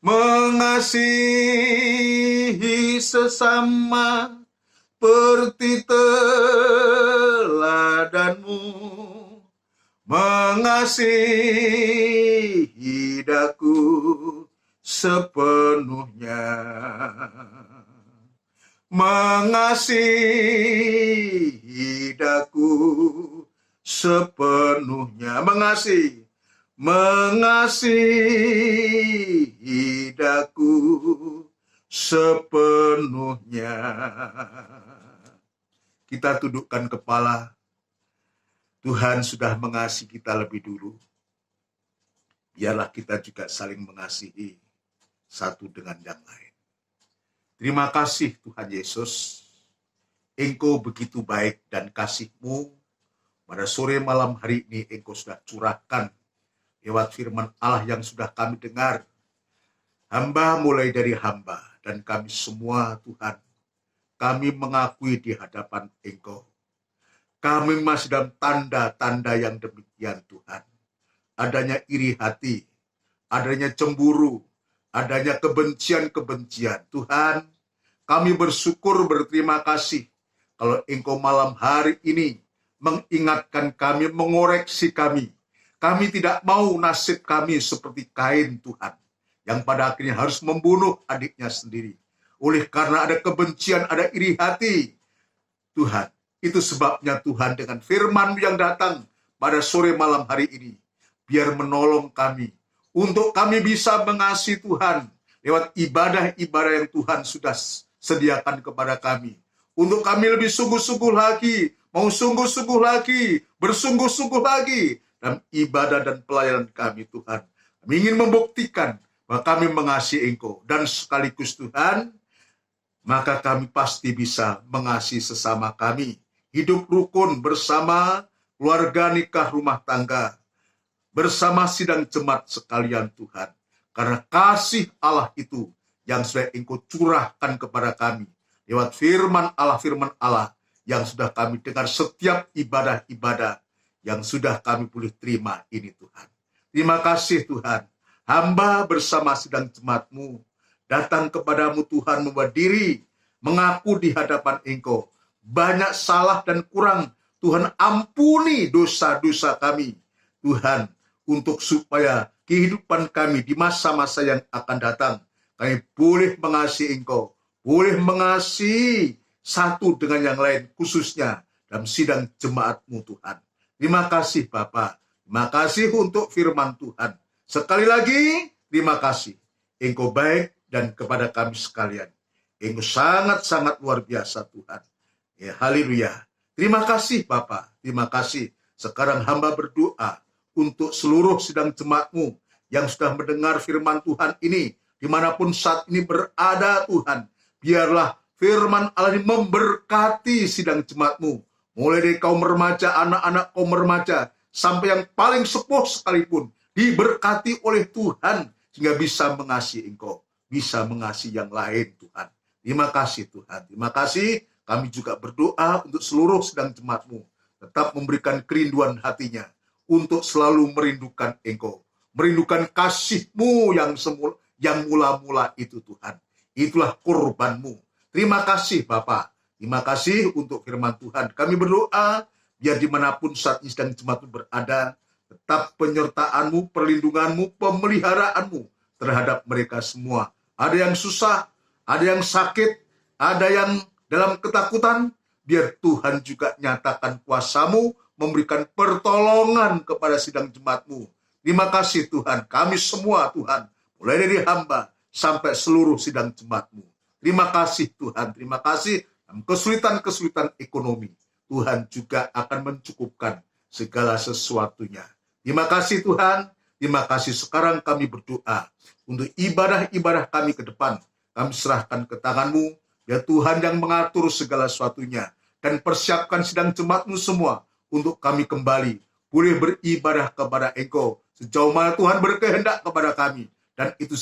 mengasihi sesama seperti teladan-Mu, mengasihi daku sepenuhnya, mengasihi daku sepenuhnya, mengasihi daku sepenuhnya. Kita tundukkan kepala. Tuhan sudah mengasihi kita lebih dulu. Biarlah kita juga saling mengasihi satu dengan yang lain. Terima kasih Tuhan Yesus. Engkau begitu baik dan kasih-Mu pada sore malam hari ini Engkau sudah curahkan lewat firman Allah yang sudah kami dengar. Hamba mulai dari hamba dan kami semua Tuhan, kami mengakui di hadapan Engkau. Kami masih dalam tanda-tanda yang demikian Tuhan. Adanya iri hati, adanya cemburu, adanya kebencian-kebencian. Tuhan, kami bersyukur berterima kasih kalau Engkau malam hari ini mengingatkan kami, mengoreksi kami. Kami tidak mau nasib kami seperti Kain Tuhan, yang pada akhirnya harus membunuh adiknya sendiri. Oleh karena ada kebencian, ada iri hati. Tuhan, itu sebabnya Tuhan dengan firman-Mu yang datang pada sore malam hari ini, biar menolong kami, untuk kami bisa mengasihi Tuhan, lewat ibadah-ibadah yang Tuhan sudah sediakan kepada kami. Untuk kami lebih sungguh-sungguh lagi, mau sungguh-sungguh lagi, bersungguh-sungguh lagi, dalam ibadah dan pelayanan kami Tuhan. Kami ingin membuktikan bahwa kami mengasihi Engkau, dan sekaligus Tuhan, maka kami pasti bisa mengasihi sesama kami. Hidup rukun bersama keluarga, nikah, rumah tangga, bersama sidang jemaat sekalian Tuhan. Karena kasih Allah itu yang sudah Engkau curahkan kepada kami lewat firman Allah yang sudah kami dengar setiap ibadah-ibadah yang sudah kami boleh terima ini Tuhan. Terima kasih Tuhan. Hamba bersama sidang jemaat-Mu datang kepadamu Tuhan, membuat diri, mengaku di hadapan Engkau. Banyak salah dan kurang, Tuhan ampuni dosa-dosa kami. Tuhan, untuk supaya kehidupan kami di masa-masa yang akan datang, kami boleh mengasihi Engkau, boleh mengasihi satu dengan yang lain, khususnya dalam sidang jemaat-Mu Tuhan. Terima kasih Bapa, terima kasih untuk firman Tuhan. Sekali lagi, terima kasih. Engkau baik dan kepada kami sekalian. Engkau sangat-sangat luar biasa Tuhan. Ya, haleluya. Terima kasih Bapa, terima kasih. Sekarang hamba berdoa untuk seluruh sidang jemaat-Mu yang sudah mendengar firman Tuhan ini, dimanapun saat ini berada Tuhan. Biarlah firman Allah ini memberkati sidang jemaat-Mu. Mulai dari kaum remaja, anak-anak kaum remaja, sampai yang paling sepuh sekalipun, diberkati oleh Tuhan, sehingga bisa mengasihi Engkau, bisa mengasihi yang lain Tuhan. Terima kasih Tuhan, terima kasih. Kami juga berdoa untuk seluruh sidang jemaat-Mu, tetap memberikan kerinduan hatinya, untuk selalu merindukan Engkau, merindukan kasih-Mu yang mula-mula itu Tuhan. Itulah kurban-Mu. Terima kasih Bapa, terima kasih untuk firman Tuhan. Kami berdoa, biar dimanapun saat ini sedang jemaat-Mu berada, tetap penyertaan-Mu, perlindungan-Mu, pemeliharaanmu terhadap mereka semua. Ada yang susah, ada yang sakit, ada yang dalam ketakutan, biar Tuhan juga nyatakan kuasa-Mu, memberikan pertolongan kepada sidang jemaat-Mu. Terima kasih Tuhan, kami semua Tuhan, mulai dari hamba sampai seluruh sidang jemaat-Mu. Terima kasih Tuhan, terima kasih. Dalam kesulitan-kesulitan ekonomi, Tuhan juga akan mencukupkan segala sesuatunya. Terima kasih Tuhan, terima kasih. Sekarang kami berdoa untuk ibadah-ibadah kami ke depan. Kami serahkan ke tangan-Mu, ya Tuhan yang mengatur segala sesuatunya. Dan persiapkan sidang jemaat-Mu semua untuk kami kembali boleh beribadah kepada Engkau sejauh mana Tuhan berkehendak kepada kami. Dan itu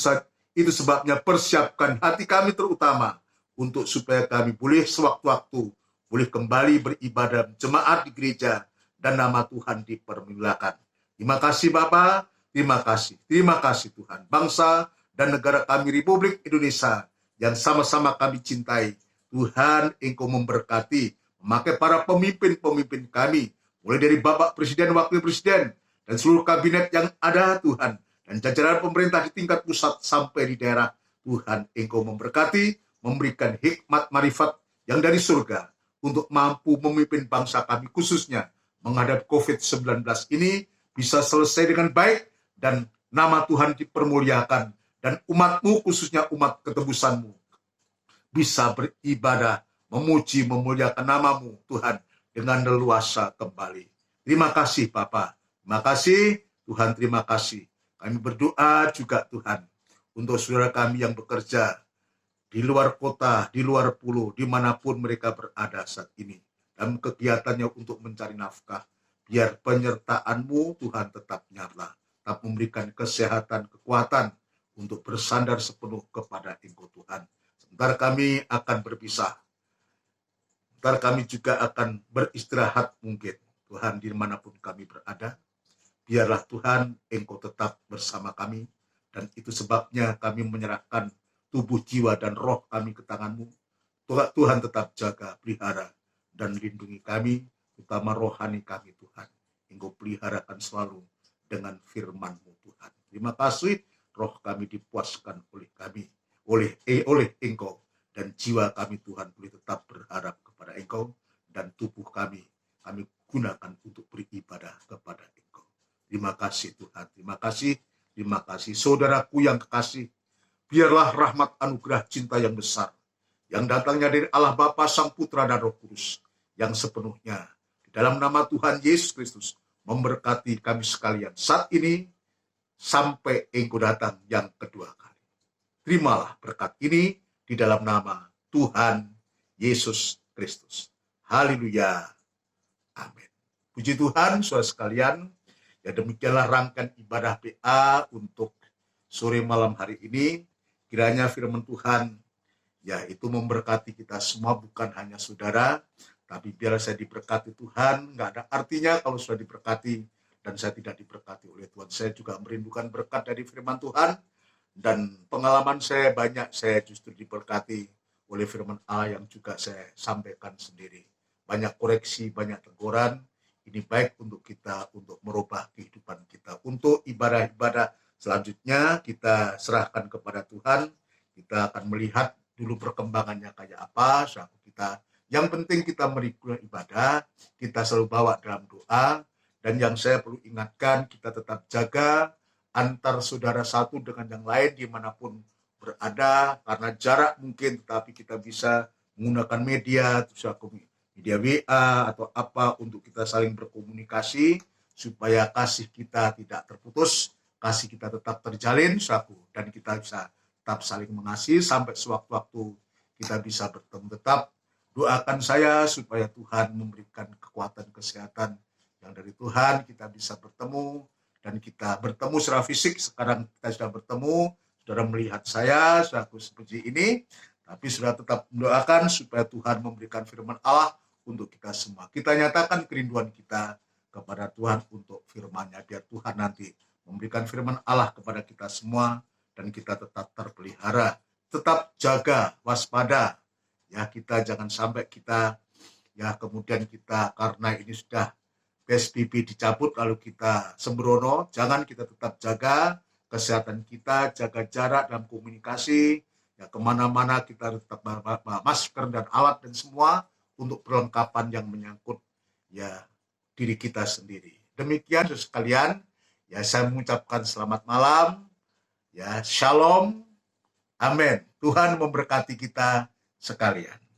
sebabnya persiapkan hati kami terutama untuk supaya kami boleh sewaktu-waktu boleh kembali beribadah jemaat di gereja dan nama Tuhan dipermuliakan. Terima kasih Bapa, terima kasih Tuhan. Bangsa dan negara kami Republik Indonesia yang sama-sama kami cintai, Tuhan Engkau memberkati, memakai para pemimpin-pemimpin kami, mulai dari Bapak Presiden, Wakil Presiden, dan seluruh kabinet yang ada Tuhan, dan jajaran pemerintah di tingkat pusat sampai di daerah. Tuhan Engkau memberkati, memberikan hikmat marifat yang dari surga untuk mampu memimpin bangsa kami khususnya menghadapi COVID-19 ini bisa selesai dengan baik dan nama Tuhan dipermuliakan dan umat-Mu khususnya umat ketebusan-Mu bisa beribadah, memuji, memuliakan nama-Mu Tuhan dengan leluasa kembali. Terima kasih Bapa, terima kasih Tuhan, terima kasih. Kami berdoa juga Tuhan untuk saudara kami yang bekerja di luar kota, di luar pulau, dimanapun mereka berada saat ini, dalam kegiatannya untuk mencari nafkah. Biar penyertaan-Mu Tuhan tetap nyata, tetap memberikan kesehatan, kekuatan untuk bersandar sepenuh kepada Engkau Tuhan. Sebentar kami akan berpisah, sebentar kami juga akan beristirahat mungkin. Tuhan dimanapun kami berada, biarlah Tuhan Engkau tetap bersama kami, dan itu sebabnya kami menyerahkan tubuh, jiwa, dan roh kami ke tangan-Mu. Tuhan tetap jaga, pelihara, dan lindungi kami, terutama rohani kami Tuhan. Engkau peliharakan selalu dengan firman-Mu Tuhan. Terima kasih, roh kami dipuaskan oleh kami, oleh Engkau, dan jiwa kami Tuhan boleh tetap berharap kepada Engkau, dan tubuh kami gunakan untuk beribadah kepada Engkau. Terima kasih Tuhan, terima kasih saudaraku yang kekasih. Biarlah rahmat anugerah cinta yang besar yang datangnya dari Allah Bapa, Sang Putra, dan Roh Kudus yang sepenuhnya di dalam nama Tuhan Yesus Kristus memberkati kami sekalian saat ini sampai Engkau datang yang kedua kali. Terimalah berkat ini di dalam nama Tuhan Yesus Kristus. Haleluya. Amin. Puji Tuhan, saudara sekalian. Ya, demikianlah rangkaian ibadah PA untuk sore malam hari ini. Kiranya firman Tuhan ya itu memberkati kita semua, bukan hanya saudara, tapi biar saya diberkati Tuhan. Nggak ada artinya kalau sudah diberkati dan saya tidak diberkati oleh Tuhan. Saya juga merindukan berkat dari firman Tuhan, dan pengalaman saya banyak, saya justru diberkati oleh firman Allah yang juga saya sampaikan sendiri. Banyak koreksi, banyak teguran. Ini baik untuk kita, untuk merubah kehidupan kita. Untuk ibadah-ibadah selanjutnya kita serahkan kepada Tuhan. Kita akan melihat dulu perkembangannya kayak apa. Yang penting kita melakukan ibadah, kita selalu bawa dalam doa. Dan yang saya perlu ingatkan, kita tetap jaga antar saudara satu dengan yang lain dimanapun berada. Karena jarak mungkin, tetapi kita bisa menggunakan media WA atau apa untuk kita saling berkomunikasi supaya kasih kita tidak terputus, kasih kita tetap terjalin, dan kita bisa tetap saling mengasihi sampai sewaktu-waktu kita bisa bertemu. Tetap doakan saya supaya Tuhan memberikan kekuatan kesehatan yang dari Tuhan, kita bisa bertemu, dan kita bertemu secara fisik. Sekarang kita sudah bertemu, saudara melihat saya seperti ini, tapi sudah tetap mendoakan supaya Tuhan memberikan firman Allah untuk kita semua. Kita nyatakan kerinduan kita kepada Tuhan untuk firman-Nya, biar Tuhan nanti memberikan firman Allah kepada kita semua, dan kita tetap terpelihara, tetap jaga, waspada. Ya, kita jangan sampai kita, ya kemudian kita karena ini sudah PSBB dicabut lalu kita sembrono. Jangan, kita tetap jaga kesehatan kita, jaga jarak dalam komunikasi, ya kemana-mana kita tetap bawa masker dan alat dan semua untuk perlengkapan yang menyangkut ya diri kita sendiri. Demikian sekalian, ya saya mengucapkan selamat malam, ya shalom, amin. Tuhan memberkati kita sekalian.